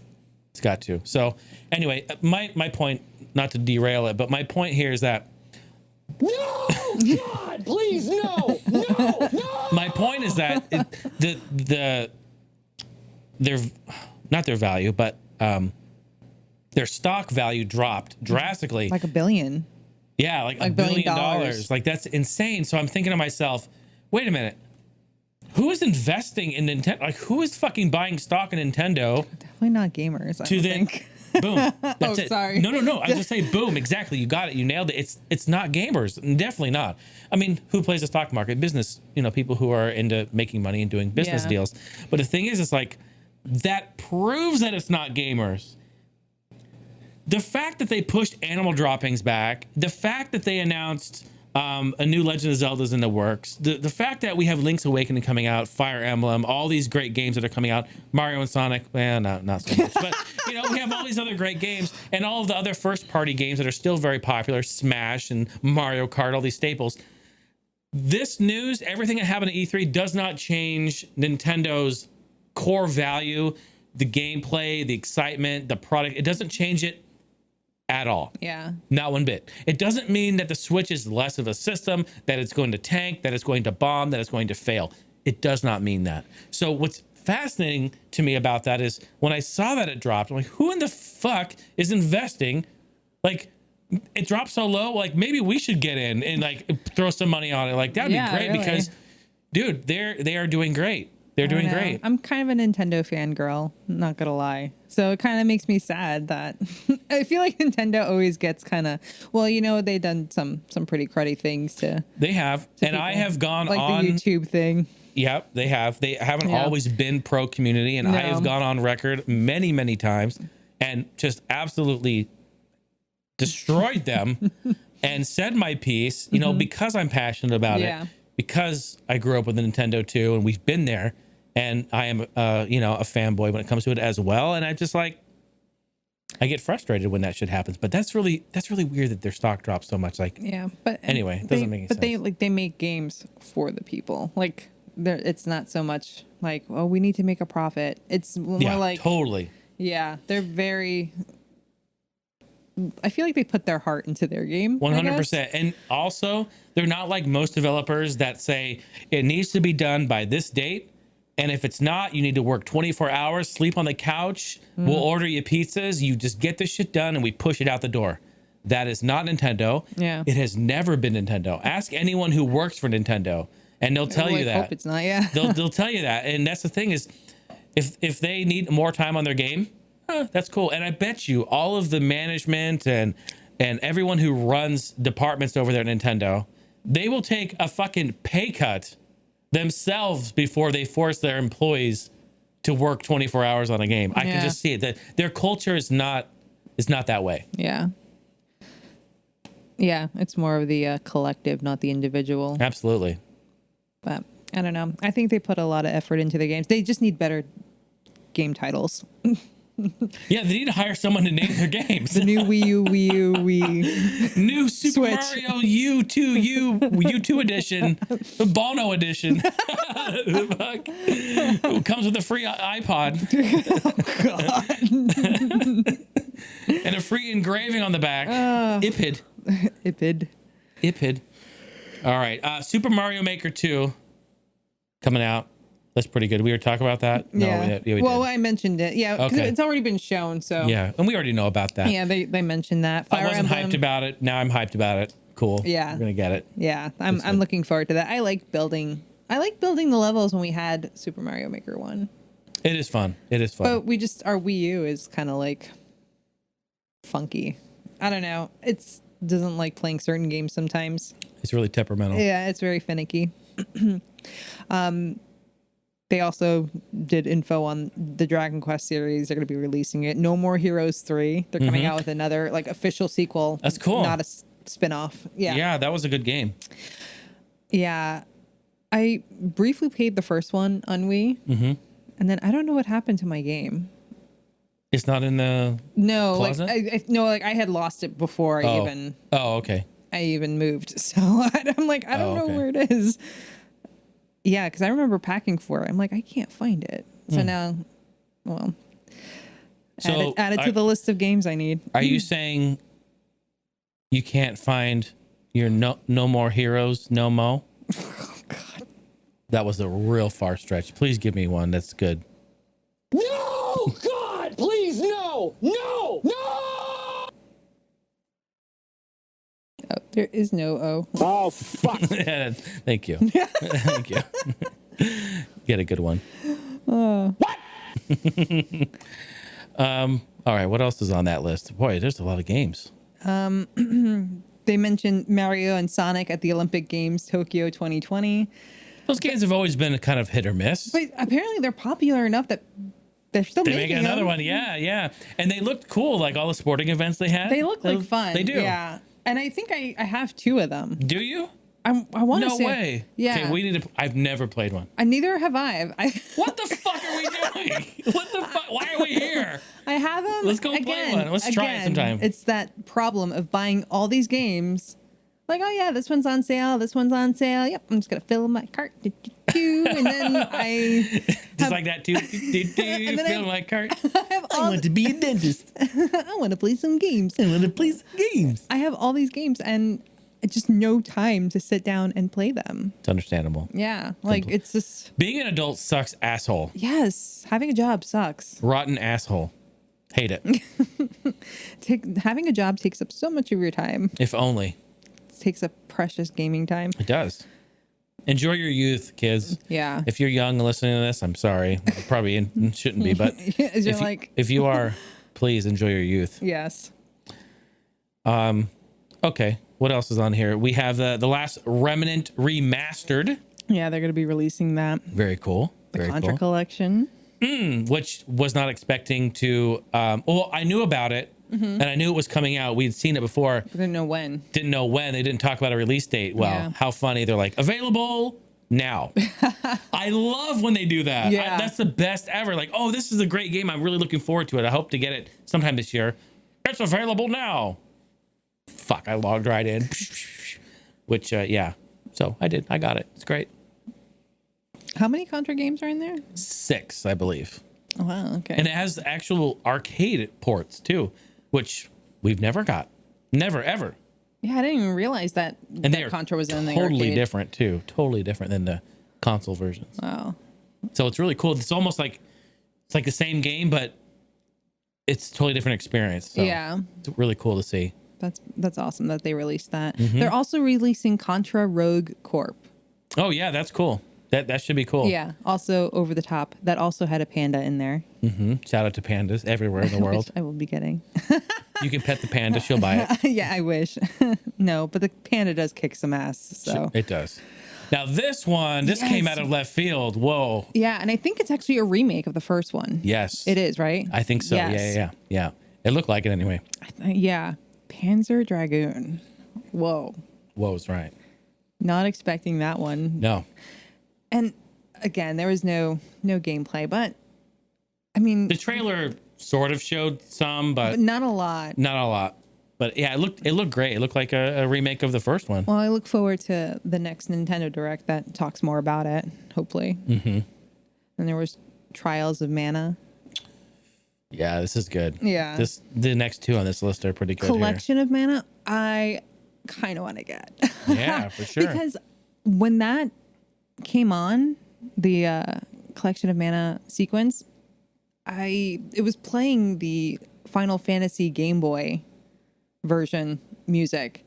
Speaker 1: It's got to. So anyway, my point, not to derail it, but my point here is that
Speaker 4: No, God, please, no.
Speaker 1: my point is that their not their value, but their stock value dropped drastically.
Speaker 2: Like $1 billion.
Speaker 1: Yeah, like $1 billion. Like that's insane. So I'm thinking to myself, wait a minute. Who is investing in Nintendo? Like who is fucking buying stock in Nintendo?
Speaker 2: Definitely not gamers, I don't think.
Speaker 1: Boom. That's it.
Speaker 2: Sorry.
Speaker 1: No. I was just saying, boom. Exactly. You got it. You nailed it. It's not gamers. Definitely not. I mean, who plays the stock market? Business. People who are into making money and doing business deals. But the thing is, it's like that proves that it's not gamers. The fact that they pushed animal droppings back, the fact that they announced a new Legend of Zelda's in the works, the fact that we have Link's Awakening coming out, Fire Emblem, all these great games that are coming out, Mario and Sonic, well, not so much, but we have all these other great games and all of the other first-party games that are still very popular, Smash and Mario Kart, all these staples. This news, everything that happened at E3 does not change Nintendo's core value, the gameplay, the excitement, the product. It doesn't change it at all.
Speaker 2: Yeah.
Speaker 1: Not one bit. It doesn't mean that the Switch is less of a system, that it's going to tank, that it's going to bomb, that it's going to fail. It does not mean that. So what's fascinating to me about that is when I saw that it dropped, I'm like, who in the fuck is investing? Like, it dropped so low, like maybe we should get in and like throw some money on it. Like that'd be great
Speaker 2: really.
Speaker 1: because, dude, they are doing great. They're doing great.
Speaker 2: I'm kind of a Nintendo fangirl, not gonna lie. So it kind of makes me sad that I feel like Nintendo always gets kind of, they've done some pretty cruddy things to.
Speaker 1: They have, and
Speaker 2: people.
Speaker 1: I have gone
Speaker 2: like
Speaker 1: on
Speaker 2: the YouTube thing.
Speaker 1: Yep, they have. They haven't always been pro community, and I have gone on record many, many times and just absolutely destroyed them and said my piece, because I'm passionate about it, because I grew up with the Nintendo 2 and we've been there, and I am, a fanboy when it comes to it as well. And I just I get frustrated when that shit happens. But that's really weird that their stock drops so much. But anyway, it doesn't make any sense.
Speaker 2: But they make games for the people. Like it's not so much like, oh, we need to make a profit. It's more like
Speaker 1: totally.
Speaker 2: Yeah, they're very. I feel like they put their heart into their game.
Speaker 1: 100%. And also, they're not like most developers that say it needs to be done by this date. And if it's not, you need to work 24 hours, sleep on the couch. We'll order you pizzas. You just get this shit done and we push it out the door. That is not Nintendo.
Speaker 2: Yeah.
Speaker 1: It has never been Nintendo. Ask anyone who works for Nintendo and they'll tell you that.
Speaker 2: Hope it's not, yeah.
Speaker 1: they'll tell you that. And that's the thing is, if they need more time on their game, that's cool. And I bet you all of the management and everyone who runs departments over there at Nintendo, they will take a fucking pay cut themselves before they force their employees to work 24 hours on a game. I can just see it. That their culture is not that way.
Speaker 2: Yeah. Yeah, it's more of the collective, not the individual.
Speaker 1: Absolutely.
Speaker 2: But I don't know. I think they put a lot of effort into the games. They just need better game titles.
Speaker 1: Yeah, they need to hire someone to name their games.
Speaker 2: The new Wii U, Wii.
Speaker 1: New Super
Speaker 2: Switch.
Speaker 1: Mario U2 edition, the Bono edition. Fuck. It comes with a free iPod.
Speaker 2: Oh, God.
Speaker 1: And a free engraving on the back. IPID. IPID. All right. Super Mario Maker 2 coming out. That's pretty good. We were talking about that? No,
Speaker 2: Yeah.
Speaker 1: we
Speaker 2: Well,
Speaker 1: did.
Speaker 2: I mentioned it. Yeah, 'cause
Speaker 1: Okay.
Speaker 2: it's already been shown. So
Speaker 1: Yeah, and we already know about that.
Speaker 2: yeah, they mentioned that.
Speaker 1: I wasn't hyped about it. Now I'm hyped about it. Cool.
Speaker 2: Yeah.
Speaker 1: We're going to get it.
Speaker 2: Yeah,
Speaker 1: That's
Speaker 2: I'm
Speaker 1: good.
Speaker 2: looking forward to that. I like building the levels when we had Super Mario Maker 1.
Speaker 1: It is fun. It is fun.
Speaker 2: But we just, our Wii U is kind of like funky. I don't know. It's doesn't like playing certain games sometimes.
Speaker 1: It's really temperamental.
Speaker 2: Yeah, it's very finicky. They also did info on the Dragon Quest series. They're going to be releasing it. No More Heroes 3. They're coming out with another like official sequel.
Speaker 1: That's cool.
Speaker 2: Not a spin-off. Yeah.
Speaker 1: Yeah, that was a good game.
Speaker 2: Yeah. I briefly played the first one on Wii. Mm-hmm. And then I don't know what happened to my game.
Speaker 1: It's not in the
Speaker 2: No,
Speaker 1: closet?
Speaker 2: like I had lost it before
Speaker 1: Oh.
Speaker 2: I
Speaker 1: Okay.
Speaker 2: even moved. So I'm like, I don't know
Speaker 1: okay.
Speaker 2: where it is. Yeah, because I remember packing for it. I'm like, I can't find it. So now, well,
Speaker 1: So
Speaker 2: add it to the list of games I need.
Speaker 1: Are you saying you can't find your no more heroes, no mo?
Speaker 2: Oh, God.
Speaker 1: That was a real far stretch. Please give me one that's good.
Speaker 4: No! God, please, no! No! No!
Speaker 2: Oh, there is no O.
Speaker 4: Oh, fuck.
Speaker 1: Thank you. Thank you. Get a good one.
Speaker 4: What?
Speaker 1: All right. What else is on that list? Boy, there's a lot of games.
Speaker 2: They mentioned Mario and Sonic at the Olympic Games Tokyo 2020.
Speaker 1: Those games have always been a kind of hit or miss.
Speaker 2: But apparently they're popular enough that they're still
Speaker 1: They
Speaker 2: making
Speaker 1: make another
Speaker 2: them.
Speaker 1: one. Yeah. And they looked cool, like all the sporting events they had.
Speaker 2: They look like fun.
Speaker 1: They do.
Speaker 2: Yeah. And I think I have 2 of them.
Speaker 1: Do you?
Speaker 2: I want to
Speaker 1: No
Speaker 2: say.
Speaker 1: way.
Speaker 2: Yeah.
Speaker 1: Okay, we need to. I've never played one.
Speaker 2: Neither have I.
Speaker 1: What the fuck are we doing? What the fuck? Why are we here?
Speaker 2: I have them.
Speaker 1: Let's go play one. Let's try it sometime.
Speaker 2: It's that problem of buying all these games. Like, oh yeah, this one's on sale. This one's on sale. Yep, I'm just gonna fill my cart. And then I
Speaker 1: Just like that too.
Speaker 2: then
Speaker 1: Fill my cart.
Speaker 2: have all.
Speaker 1: to be a dentist.
Speaker 2: I want to play some games.
Speaker 1: I want to play some games.
Speaker 2: I have all these games and just no time to sit down and play them.
Speaker 1: It's understandable.
Speaker 2: Yeah, like it's just
Speaker 1: Being an adult sucks, asshole.
Speaker 2: yes. Having a job sucks.
Speaker 1: Rotten asshole. Hate it.
Speaker 2: Having a job takes up so much of your time.
Speaker 1: If only.
Speaker 2: It takes up precious gaming time.
Speaker 1: It does. Enjoy your youth, kids.
Speaker 2: Yeah.
Speaker 1: If you're young and listening to this, I'm sorry. You probably shouldn't be, but
Speaker 2: Is you're like
Speaker 1: if you are, please enjoy your youth.
Speaker 2: yes.
Speaker 1: Okay. What else is on here? We have the last Remnant remastered.
Speaker 2: Yeah, they're gonna be releasing that.
Speaker 1: Very cool.
Speaker 2: The
Speaker 1: Very
Speaker 2: Contra
Speaker 1: cool.
Speaker 2: collection.
Speaker 1: Which was not expecting to. Well, I knew about it, and I knew it was coming out. We'd seen it before.
Speaker 2: I didn't know when.
Speaker 1: Didn't know when. They didn't talk about a release date. Well,
Speaker 2: Yeah.
Speaker 1: how funny. They're like, available now. I love when they do that.
Speaker 2: Yeah.
Speaker 1: That's the best ever. Like, oh, this is a great game. I'm really looking forward to it. I hope to get it sometime this year. It's available now. Fuck, I logged right in. Which, yeah. So I did. I got it. It's great.
Speaker 2: How many Contra games are in there?
Speaker 1: 6, I believe.
Speaker 2: Oh, wow. Okay.
Speaker 1: And it has actual arcade ports too, which we've never got. Never, ever.
Speaker 2: yeah, I didn't even realize that
Speaker 1: And they're
Speaker 2: Contra was in the
Speaker 1: totally
Speaker 2: arcade.
Speaker 1: different too. Totally different than the console versions.
Speaker 2: Wow.
Speaker 1: So it's really cool. It's almost like it's like the same game, but it's a totally different experience. So
Speaker 2: Yeah.
Speaker 1: it's really cool to see.
Speaker 2: That's awesome that they released that. They're also releasing Contra Rogue Corp.
Speaker 1: Oh yeah, that's cool. That should be cool.
Speaker 2: Yeah. Also over the top. That also had a panda in there.
Speaker 1: Shout out to pandas everywhere in the world.
Speaker 2: Which I will be getting.
Speaker 1: You can pet the panda; she'll buy it.
Speaker 2: Yeah, I wish. No, but the panda does kick some ass. So
Speaker 1: It does. Now this one, this came out of left field. Whoa.
Speaker 2: yeah, and I think it's actually a remake of the first one.
Speaker 1: Yes.
Speaker 2: It is, right?
Speaker 1: I think so.
Speaker 2: Yes.
Speaker 1: Yeah. It looked like it anyway.
Speaker 2: Yeah. Panzer Dragoon. Whoa.
Speaker 1: Whoa's right.
Speaker 2: Not expecting that one.
Speaker 1: No.
Speaker 2: And again, there was no gameplay, but I mean,
Speaker 1: The trailer sort of showed some, but
Speaker 2: not a lot.
Speaker 1: not a lot. But yeah, it looked great. It looked like a remake of the first one.
Speaker 2: Well, I look forward to the next Nintendo Direct that talks more about it, hopefully. And there was Trials of Mana.
Speaker 1: Yeah, this is good.
Speaker 2: Yeah.
Speaker 1: The next two on this list are pretty good.
Speaker 2: Collection of Mana, I kind of want to get.
Speaker 1: Here. Yeah, for sure.
Speaker 2: Because when that came on, the Collection of Mana sequence, it was playing the Final Fantasy Game Boy version music,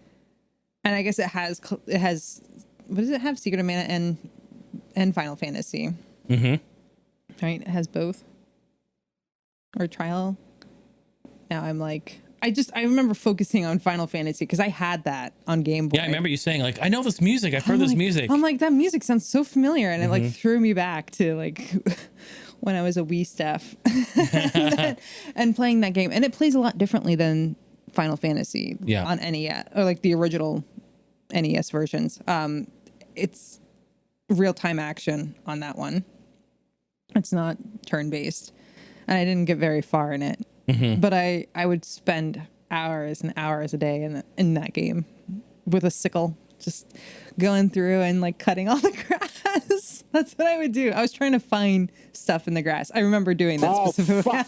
Speaker 2: and I guess it has what does it have? Secret of Mana and Final Fantasy. Right, it has both. Or Trial. Now I'm like, I remember focusing on Final Fantasy because I had that on Game Boy.
Speaker 1: Yeah, I remember you saying like, I know this music. I've heard this music.
Speaker 2: I'm like, that music sounds so familiar, and it like threw me back to like when I was a wee Steph and playing that game. And it plays a lot differently than Final Fantasy on NES or like the original NES versions. It's real time action on that one. It's not turn based, and I didn't get very far in it. But I would spend hours and hours a day in that game with a sickle, just going through and like cutting all the grass. That's what I would do. I was trying to find stuff in the grass. I remember doing that specifically.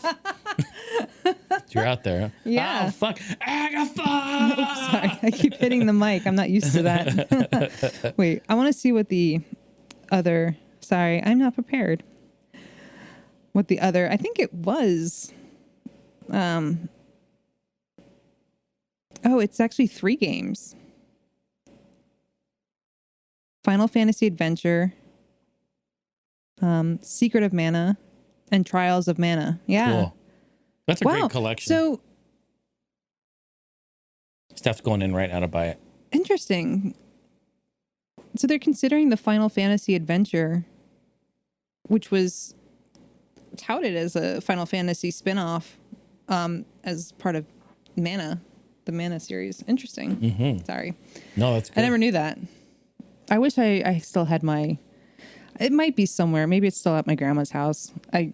Speaker 1: You're out there. Huh?
Speaker 2: Yeah.
Speaker 1: Oh, fuck. Agatha!
Speaker 2: Oops, sorry. I keep hitting the mic. I'm not used to that. Wait, I want to see what the other... Sorry, I'm not prepared. What the other... I think it was... Oh, it's actually 3 games. Final Fantasy Adventure, Secret of Mana, and Trials of Mana. Yeah.
Speaker 1: Cool. That's a great collection.
Speaker 2: So
Speaker 1: Steph's going in right now to buy it.
Speaker 2: interesting. So they're considering the Final Fantasy Adventure, which was touted as a Final Fantasy spin-off, as part of Mana, the Mana series. Interesting. Sorry.
Speaker 1: No, that's good.
Speaker 2: I never knew that. I wish I still had my... It might be somewhere. Maybe it's still at my grandma's house. I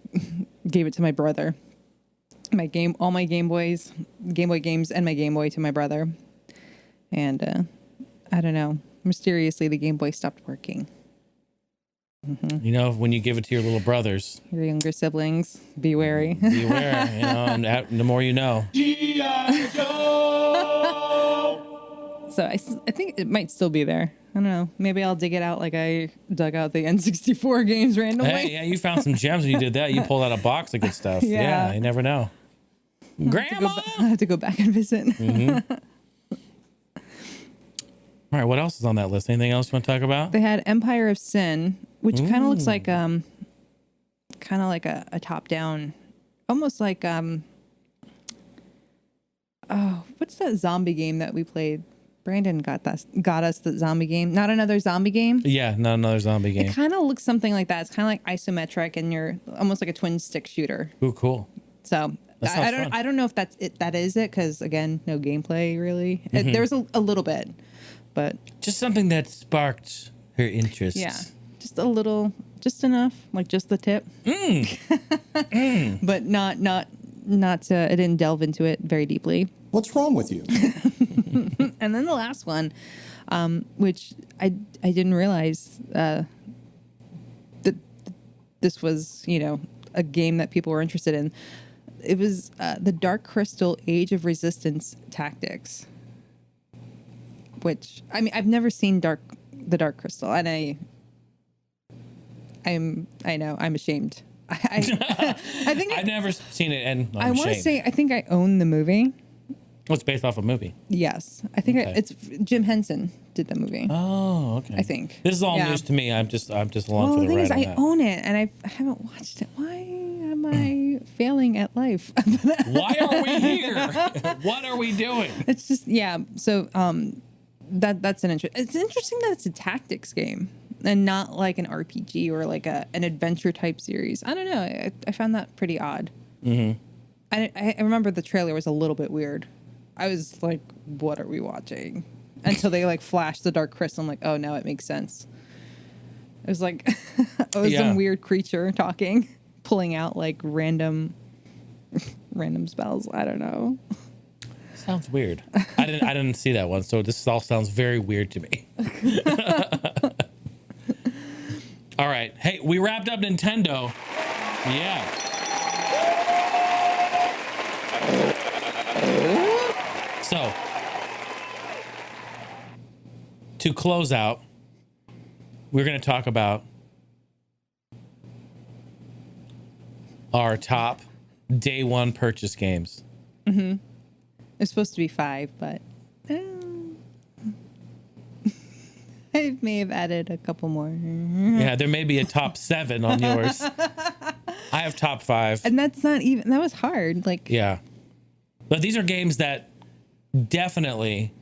Speaker 2: gave it to my brother. All my Game Boy games, and my Game Boy to my brother. And I don't know. Mysteriously, the Game Boy stopped working.
Speaker 1: You know, when you give it to your little brothers,
Speaker 2: Your younger siblings, be wary.
Speaker 1: beware. You know, and the more you know.
Speaker 2: So I think it might still be there. I don't know. Maybe I'll dig it out like I dug out the N64 games randomly.
Speaker 1: Hey, yeah, you found some gems when you did that. You pulled out a box of good stuff.
Speaker 2: Yeah.
Speaker 1: Yeah, you never know. Grandma.
Speaker 2: I'll have to go back and visit.
Speaker 1: All right, what else is on that list? Anything else you want to talk about?
Speaker 2: They had Empire of Sin, which kind of looks like a top down, almost like what's that zombie game that we played? Brandon got us the zombie game. Not another zombie game.
Speaker 1: Yeah, not another zombie game.
Speaker 2: It kind of looks something like that. It's kind of like isometric, and you're almost like a twin stick shooter.
Speaker 1: Ooh, cool.
Speaker 2: So
Speaker 1: That sounds fun.
Speaker 2: I don't know if that's it. That is it, because again, no gameplay really. There's a little bit, but
Speaker 1: Just something that sparked her interest.
Speaker 2: yeah, just a little, just enough, like just the tip. But not. I didn't delve into it very deeply.
Speaker 5: What's wrong with you?
Speaker 2: And then the last one, which I didn't realize that this was, a game that people were interested in. It was the Dark Crystal Age of Resistance Tactics, which, I mean, I've never seen the Dark Crystal, and I know. I'm ashamed. I think
Speaker 1: I've never seen it, and
Speaker 2: I
Speaker 1: I'm
Speaker 2: want to
Speaker 1: ashamed.
Speaker 2: say I think I own the movie.
Speaker 1: Well, it's based off a movie.
Speaker 2: Yes, I think
Speaker 1: Okay.
Speaker 2: it's Jim Henson did the movie.
Speaker 1: Oh, okay.
Speaker 2: I think.
Speaker 1: This is all
Speaker 2: Yeah.
Speaker 1: news to me. I'm just along
Speaker 2: Well,
Speaker 1: for
Speaker 2: the
Speaker 1: the
Speaker 2: thing
Speaker 1: ride
Speaker 2: is,
Speaker 1: on
Speaker 2: I
Speaker 1: that.
Speaker 2: own it, and I haven't watched it. Why am I failing at life?
Speaker 1: Why are we here? What are we doing?
Speaker 2: It's just So that's it's interesting that it's a tactics game and not like an RPG or like an adventure type series. I don't know. I found that pretty odd. Mm-hmm. I remember the trailer was a little bit weird. I was like, what are we watching? Until they like flashed the Dark Crystal. I'm like, oh, now it makes sense. It was like some weird creature talking, pulling out like random spells. I don't know.
Speaker 1: Sounds weird. I didn't see that one, so this all sounds very weird to me. All right. Hey, we wrapped up Nintendo. Yeah. So, to close out, we're going to talk about our top day one purchase games.
Speaker 2: Mm-hmm. It's supposed to be 5, but I may have added a couple more.
Speaker 1: Yeah, there may be a top 7 on yours. I have top 5.
Speaker 2: And that's not even, that was hard. Like,
Speaker 1: Yeah. But these are games that definitely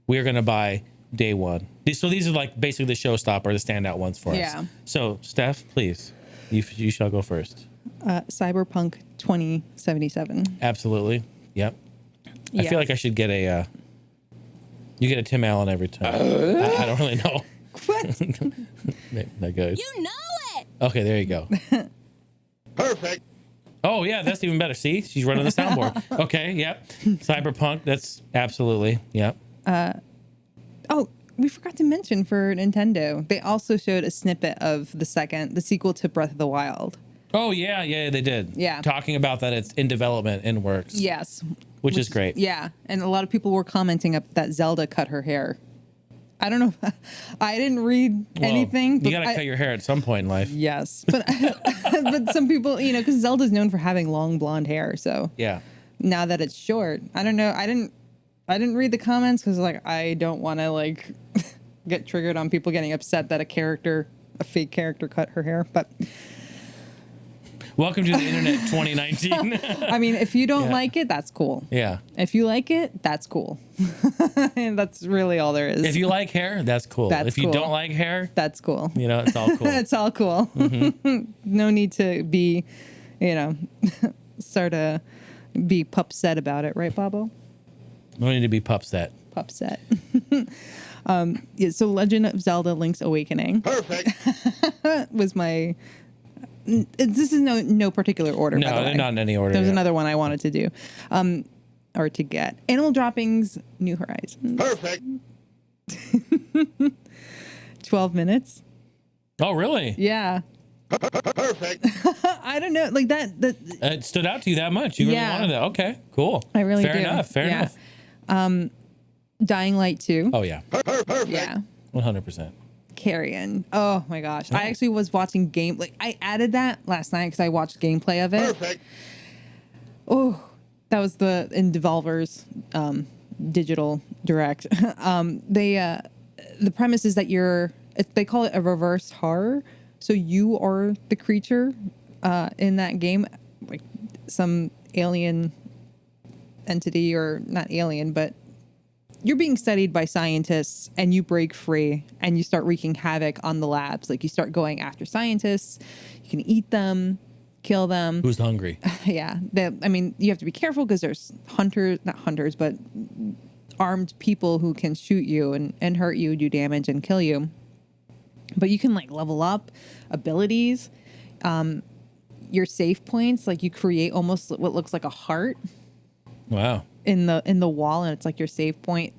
Speaker 1: we're going to buy day one. So these are like basically the showstopper, the standout ones for
Speaker 2: Yeah.
Speaker 1: us. So, Steph, please, you shall go first.
Speaker 2: Cyberpunk 2077.
Speaker 1: Absolutely. Yep. I
Speaker 2: Yeah.
Speaker 1: feel like I should get you get a Tim Allen every time. I don't really know.
Speaker 2: What?
Speaker 1: That goes.
Speaker 5: You know it.
Speaker 1: Okay, there you go.
Speaker 4: Perfect.
Speaker 1: Oh, yeah, that's even better. See, she's running the soundboard. Okay, yep. Cyberpunk, that's absolutely, yep.
Speaker 2: Oh, we forgot to mention for Nintendo, they also showed a snippet of the sequel to Breath of the Wild.
Speaker 1: Oh, yeah, they did.
Speaker 2: Yeah.
Speaker 1: Talking about that it's in development, in works.
Speaker 2: Yes.
Speaker 1: Which is great.
Speaker 2: Yeah. And a lot of people were commenting that Zelda cut her hair. I don't know. I didn't read anything.
Speaker 1: You
Speaker 2: but
Speaker 1: got to cut your hair at some point in life.
Speaker 2: Yes. But but some people, because Zelda's known for having long blonde hair. So
Speaker 1: Yeah.
Speaker 2: now that it's short, I don't know. I didn't read the comments because I don't want to get triggered on people getting upset that a fake character cut her hair. But
Speaker 1: Welcome to the internet 2019.
Speaker 2: I mean, if you don't
Speaker 1: Yeah.
Speaker 2: like it, that's cool.
Speaker 1: Yeah.
Speaker 2: If you like it, that's cool. And that's really all there is.
Speaker 1: If you like hair, that's cool.
Speaker 2: That's
Speaker 1: if you
Speaker 2: cool.
Speaker 1: don't like hair,
Speaker 2: That's cool.
Speaker 1: it's all cool.
Speaker 2: It's all cool.
Speaker 1: Mm-hmm.
Speaker 2: No need to be, sort of be pupset about it, right, Bobo?
Speaker 1: No need to be pupset.
Speaker 2: Pupset. Yeah, so Legend of Zelda Link's Awakening
Speaker 4: Perfect.
Speaker 2: was my... This is no particular order, by the
Speaker 1: No,
Speaker 2: way.
Speaker 1: they're not in any order.
Speaker 2: There's
Speaker 1: yet.
Speaker 2: another one I wanted to do. Or to get. Animal Droppings, New Horizons.
Speaker 4: Perfect.
Speaker 2: 12 minutes.
Speaker 1: Oh, really?
Speaker 2: Yeah.
Speaker 4: Perfect.
Speaker 2: I don't know. Like that
Speaker 1: It stood out to you that much. You really
Speaker 2: Yeah.
Speaker 1: wanted it. Okay, cool.
Speaker 2: I really
Speaker 1: Fair
Speaker 2: do.
Speaker 1: enough. Fair
Speaker 2: Yeah.
Speaker 1: enough.
Speaker 2: Dying Light 2.
Speaker 1: Oh, yeah.
Speaker 4: Perfect.
Speaker 2: Yeah.
Speaker 1: 100%.
Speaker 2: Carrion. Oh my gosh. I actually was watching I added that last night because I watched gameplay of it.
Speaker 4: Perfect.
Speaker 2: Oh, that was in Devolver's digital direct. The premise is that they call it a reverse horror. So you are the creature in that game, like some alien entity, or not alien, but you're being studied by scientists, and you break free and you start wreaking havoc on the labs. Like you start going after scientists, you can eat them, kill them.
Speaker 1: Who's hungry?
Speaker 2: Yeah. You have to be careful because there's not hunters, but armed people who can shoot you and hurt you, do damage and kill you. But you can level up abilities. Your save points, you create almost what looks like a heart
Speaker 1: Wow.
Speaker 2: in the wall, and it's like your save point.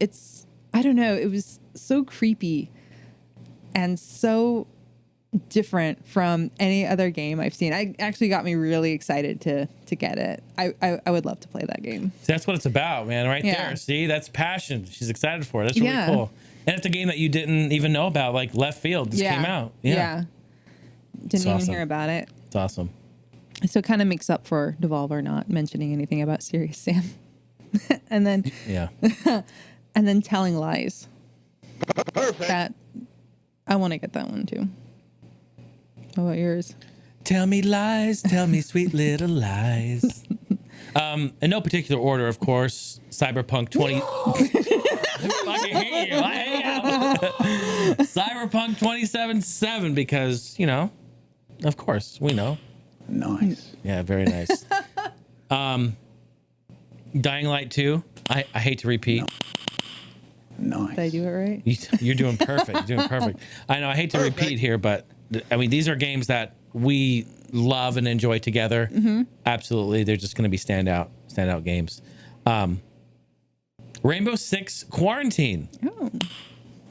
Speaker 2: I don't know, it was so creepy and so different from any other game I've seen. I actually got me really excited to get it. I would love to play that game.
Speaker 1: See, that's what it's about, man. Right
Speaker 2: Yeah.
Speaker 1: there. See, that's passion. She's excited for it. That's really
Speaker 2: Yeah.
Speaker 1: cool. And it's a game that you didn't even know about, like left field just came out. Yeah.
Speaker 2: Didn't even
Speaker 1: awesome.
Speaker 2: hear about it.
Speaker 1: It's awesome.
Speaker 2: So it kind of makes up for Devolver not mentioning anything about Serious Sam. and then
Speaker 1: Yeah.
Speaker 2: and then Telling Lies.
Speaker 4: Perfect.
Speaker 2: That I want to get that one too. How about yours?
Speaker 1: Tell me lies, tell me sweet little lies. In no particular order, of course, Cyberpunk 20. I fucking hate you. I hate you. Cyberpunk 2077 because, you know, of course, we know.
Speaker 3: Nice.
Speaker 1: Yeah, very nice. Dying Light 2. I hate to repeat.
Speaker 3: Nice.
Speaker 2: Did I do it right?
Speaker 1: You're doing perfect. You're doing perfect. I know I hate to repeat here, but I mean, these are games that we love and enjoy together. Absolutely. They're just going to be standout games. Rainbow Six Quarantine.
Speaker 2: Oh.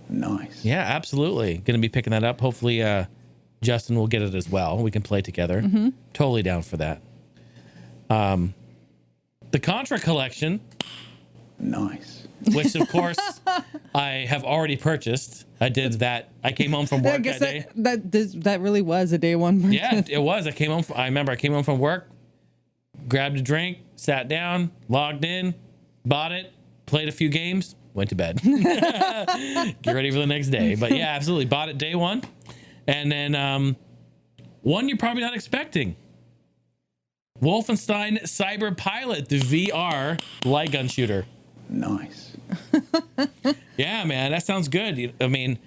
Speaker 3: Nice.
Speaker 1: Yeah, absolutely. Going to be picking that up. Hopefully, Justin will get it as well. We can play together. Totally down for that. The Contra Collection,
Speaker 3: Nice.
Speaker 1: which of course I have already purchased. I did that. I came home from
Speaker 2: I
Speaker 1: work
Speaker 2: guess
Speaker 1: that day.
Speaker 2: that really was a day one purchase.
Speaker 1: Yeah, it was. I remember I came home from work, grabbed a drink, sat down, logged in, bought it, played a few games, went to bed. Get ready for the next day. But yeah, absolutely. Bought it day one. And then one you're probably not expecting. Wolfenstein Cyber Pilot, the VR light gun shooter.
Speaker 3: Nice.
Speaker 1: Yeah, man, that sounds good. I mean,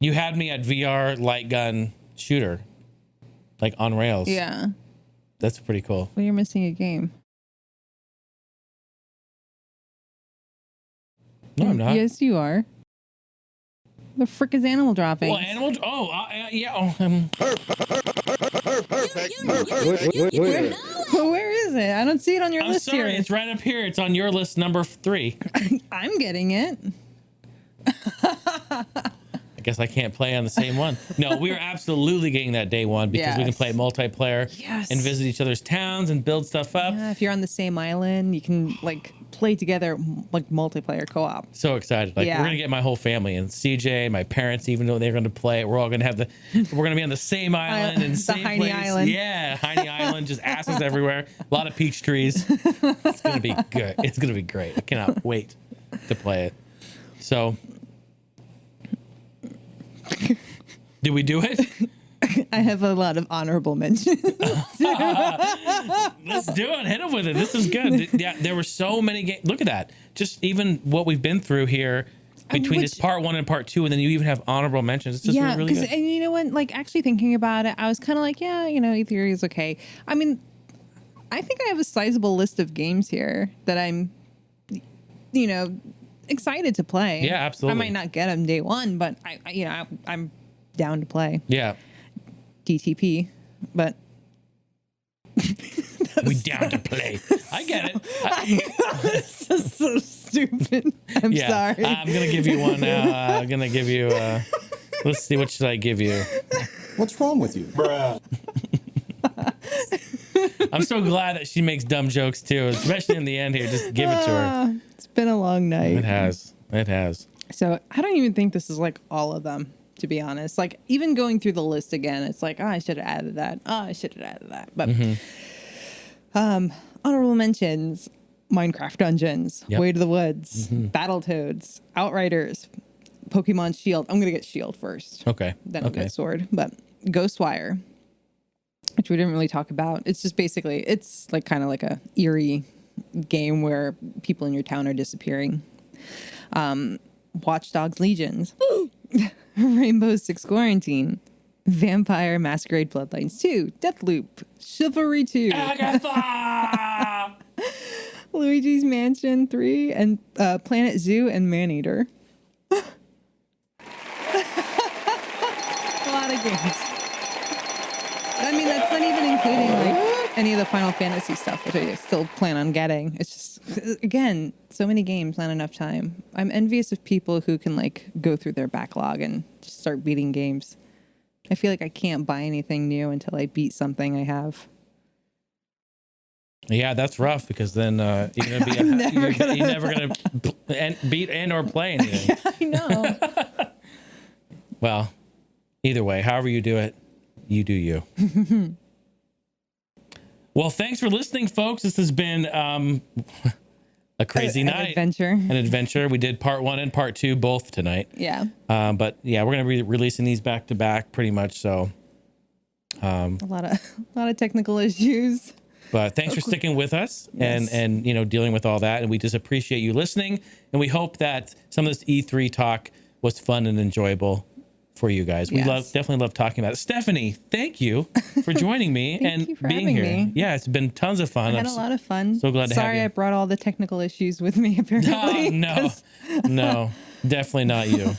Speaker 1: you had me at VR light gun shooter, like on rails.
Speaker 2: Yeah.
Speaker 1: That's pretty cool.
Speaker 2: Well, you're missing a game.
Speaker 1: No, I'm not.
Speaker 2: Yes, you are. The frick is Animal Dropping?
Speaker 1: Well, animal. Oh, yeah. Oh,
Speaker 4: Perfect.
Speaker 2: Well, where is it? I don't see it on your
Speaker 1: I'm
Speaker 2: list
Speaker 1: sorry.
Speaker 2: here.
Speaker 1: It's right up here. It's on your list, number 3.
Speaker 2: I'm getting it.
Speaker 1: I guess I can't play on the same one. No, we are absolutely getting that day one because we can
Speaker 2: Yes.
Speaker 1: play multiplayer
Speaker 2: Yes.
Speaker 1: and visit each other's towns and build stuff up.
Speaker 2: Yeah, if you're on the same island, you can like play together like multiplayer co-op.
Speaker 1: So excited! Like
Speaker 2: Yeah.
Speaker 1: we're gonna get my whole family and CJ, my parents, even though they're gonna play it, we're all gonna have we're gonna be on the same island and
Speaker 2: The
Speaker 1: same
Speaker 2: Heine
Speaker 1: place.
Speaker 2: Island.
Speaker 1: Yeah, Heine Island, just asses everywhere. A lot of peach trees. It's gonna be good. It's gonna be great. I cannot wait to play it. So, did we do it?
Speaker 2: I have a lot of honorable mentions.
Speaker 1: Let's do it. Hit him with it. This is good. Yeah, there were so many games. Look at that. Just even what we've been through here between this part 1 and part 2, and then you even have honorable mentions. It's just
Speaker 2: Yeah,
Speaker 1: really good.
Speaker 2: and you know what? Like actually thinking about it, I was kind of like, yeah, you know, E3 is okay. I mean, I think I have a sizable list of games here that I'm, you know, excited to play.
Speaker 1: Yeah, absolutely.
Speaker 2: I might not get them day one, but I'm down to play
Speaker 1: Yeah.
Speaker 2: DTP. But
Speaker 1: We down to play. I get it.
Speaker 2: this is so stupid. I'm sorry.
Speaker 1: I'm gonna give you one now. I'm gonna give you. Let's see. What should I give you?
Speaker 3: What's wrong with you? Bruh.
Speaker 1: I'm so glad that she makes dumb jokes too, especially in the end here. Just give it to her.
Speaker 2: It's been a long night.
Speaker 1: It has. It has.
Speaker 2: So I don't even think this is like all of them, to be honest. Like even going through the list again, it's like, oh, I should have added that. Oh, I should have added that. But honorable mentions: Minecraft Dungeons,
Speaker 1: Yep.
Speaker 2: Way to the Woods, Battletoads, Outriders, Pokemon Shield. I'm gonna get Shield first.
Speaker 1: Okay.
Speaker 2: Then I'll get Sword. But Ghostwire, which we didn't really talk about. It's just basically, it's like kind of like a eerie game where people in your town are disappearing. Watch Dogs Legions, Rainbow Six Quarantine, Vampire Masquerade Bloodlines 2, Deathloop, Chivalry 2,
Speaker 1: Agatha!
Speaker 2: Luigi's Mansion 3, and Planet Zoo and Maneater. A lot of games. I mean, that's not even including like any of the Final Fantasy stuff, which I still plan on getting. It's just, again, so many games, not enough time. I'm envious of people who can like go through their backlog and just start beating games. I feel like I can't buy anything new until I beat something I have.
Speaker 1: Yeah, that's rough because then you're gonna be you're never gonna beat and or play anything.
Speaker 2: I know.
Speaker 1: Well, either way, however you do it, You do you. Well, thanks for listening, folks. This has been a crazy night. An adventure. We did part 1 and part 2 both tonight.
Speaker 2: Yeah.
Speaker 1: But yeah, we're going to be releasing these back to back pretty much. So
Speaker 2: a lot of technical issues.
Speaker 1: But thanks for sticking with us and you know, dealing with all that. And we just appreciate you listening. And we hope that some of this E3 talk was fun and enjoyable for you guys. We definitely love talking about it. Stephanie, thank you for joining me and being here. Me. Yeah, it's been tons of fun.
Speaker 2: I had a lot of fun.
Speaker 1: So glad to have you.
Speaker 2: Sorry I brought all the technical issues with me, apparently.
Speaker 1: No, definitely not you.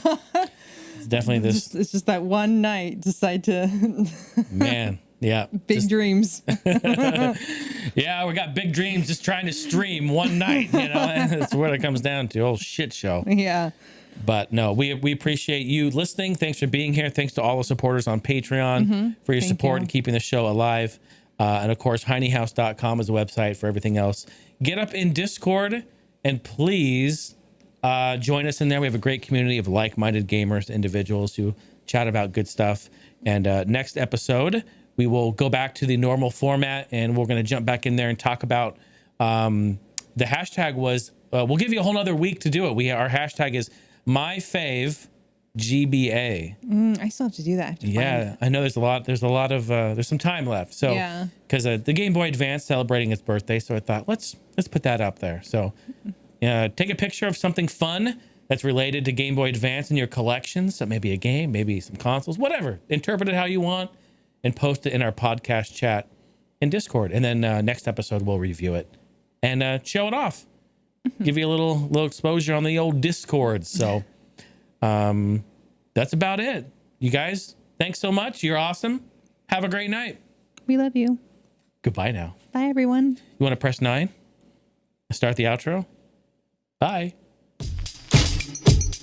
Speaker 1: It's definitely this.
Speaker 2: It's just that one night decide to.
Speaker 1: Man, yeah.
Speaker 2: Big dreams.
Speaker 1: Yeah, we got big dreams just trying to stream one night. You know, that's what it comes down to. Oh, shit show.
Speaker 2: Yeah.
Speaker 1: But no, we appreciate you listening. Thanks for being here. Thanks to all the supporters on Patreon for your support and keeping the show alive. And of course, HeineHouse.com is a website for everything else. Get up in Discord and please join us in there. We have a great community of like-minded gamers, individuals who chat about good stuff. And next episode, we will go back to the normal format and we're going to jump back in there and talk about the hashtag was, we'll give you a whole nother week to do it. Our hashtag is MyFave GBA.
Speaker 2: I still have to do that.
Speaker 1: Yeah, I know there's some time left. So because the Game Boy Advance celebrating its birthday, so I thought let's put that up there. So take a picture of something fun that's related to Game Boy Advance in your collection. So maybe a game, maybe some consoles, whatever. Interpret it how you want and post it in our podcast chat in Discord. And then next episode we'll review it and show it off. Give you a little exposure on the old Discord. So that's about it. You guys, thanks so much. You're awesome. Have a great night.
Speaker 2: We love you.
Speaker 1: Goodbye now.
Speaker 2: Bye, everyone.
Speaker 1: You want to press 9? Start the outro? Bye.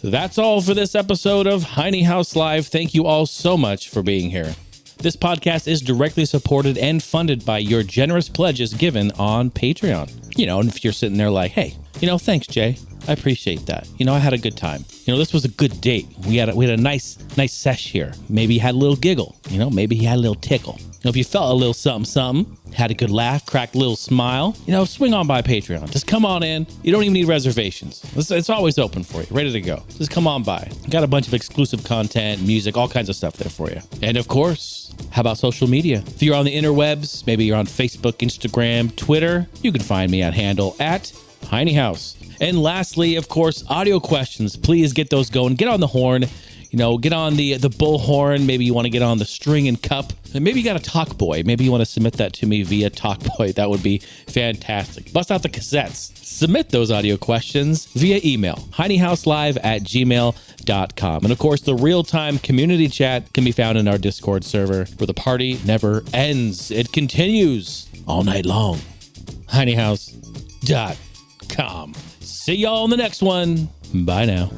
Speaker 1: That's all for this episode of Heine House Live. Thank you all so much for being here. This podcast is directly supported and funded by your generous pledges given on Patreon. You know, and if you're sitting there like, hey, you know, thanks, Jay. I appreciate that. You know, I had a good time. You know, this was a good date. We had a nice sesh here. Maybe he had a little giggle. You know, maybe he had a little tickle. You know, if you felt a little something, had a good laugh, cracked a little smile, you know, swing on by Patreon. Just come on in. You don't even need reservations. It's always open for you, ready to go. Just come on by. Got a bunch of exclusive content, music, all kinds of stuff there for you. And of course, how about social media? If you're on the interwebs, maybe you're on Facebook, Instagram, Twitter, you can find me at handle at Heine House. And lastly, of course, audio questions. Please get those going. Get on the horn. You know, get on the bullhorn. Maybe you want to get on the string and cup. And maybe you got a talk boy. Maybe you want to submit that to me via talk boy. That would be fantastic. Bust out the cassettes. Submit those audio questions via email. HeineHouseLive@gmail.com. And of course, the real-time community chat can be found in our Discord server where the party never ends. It continues all night long. HeineHouse.com. See y'all in the next one. Bye now.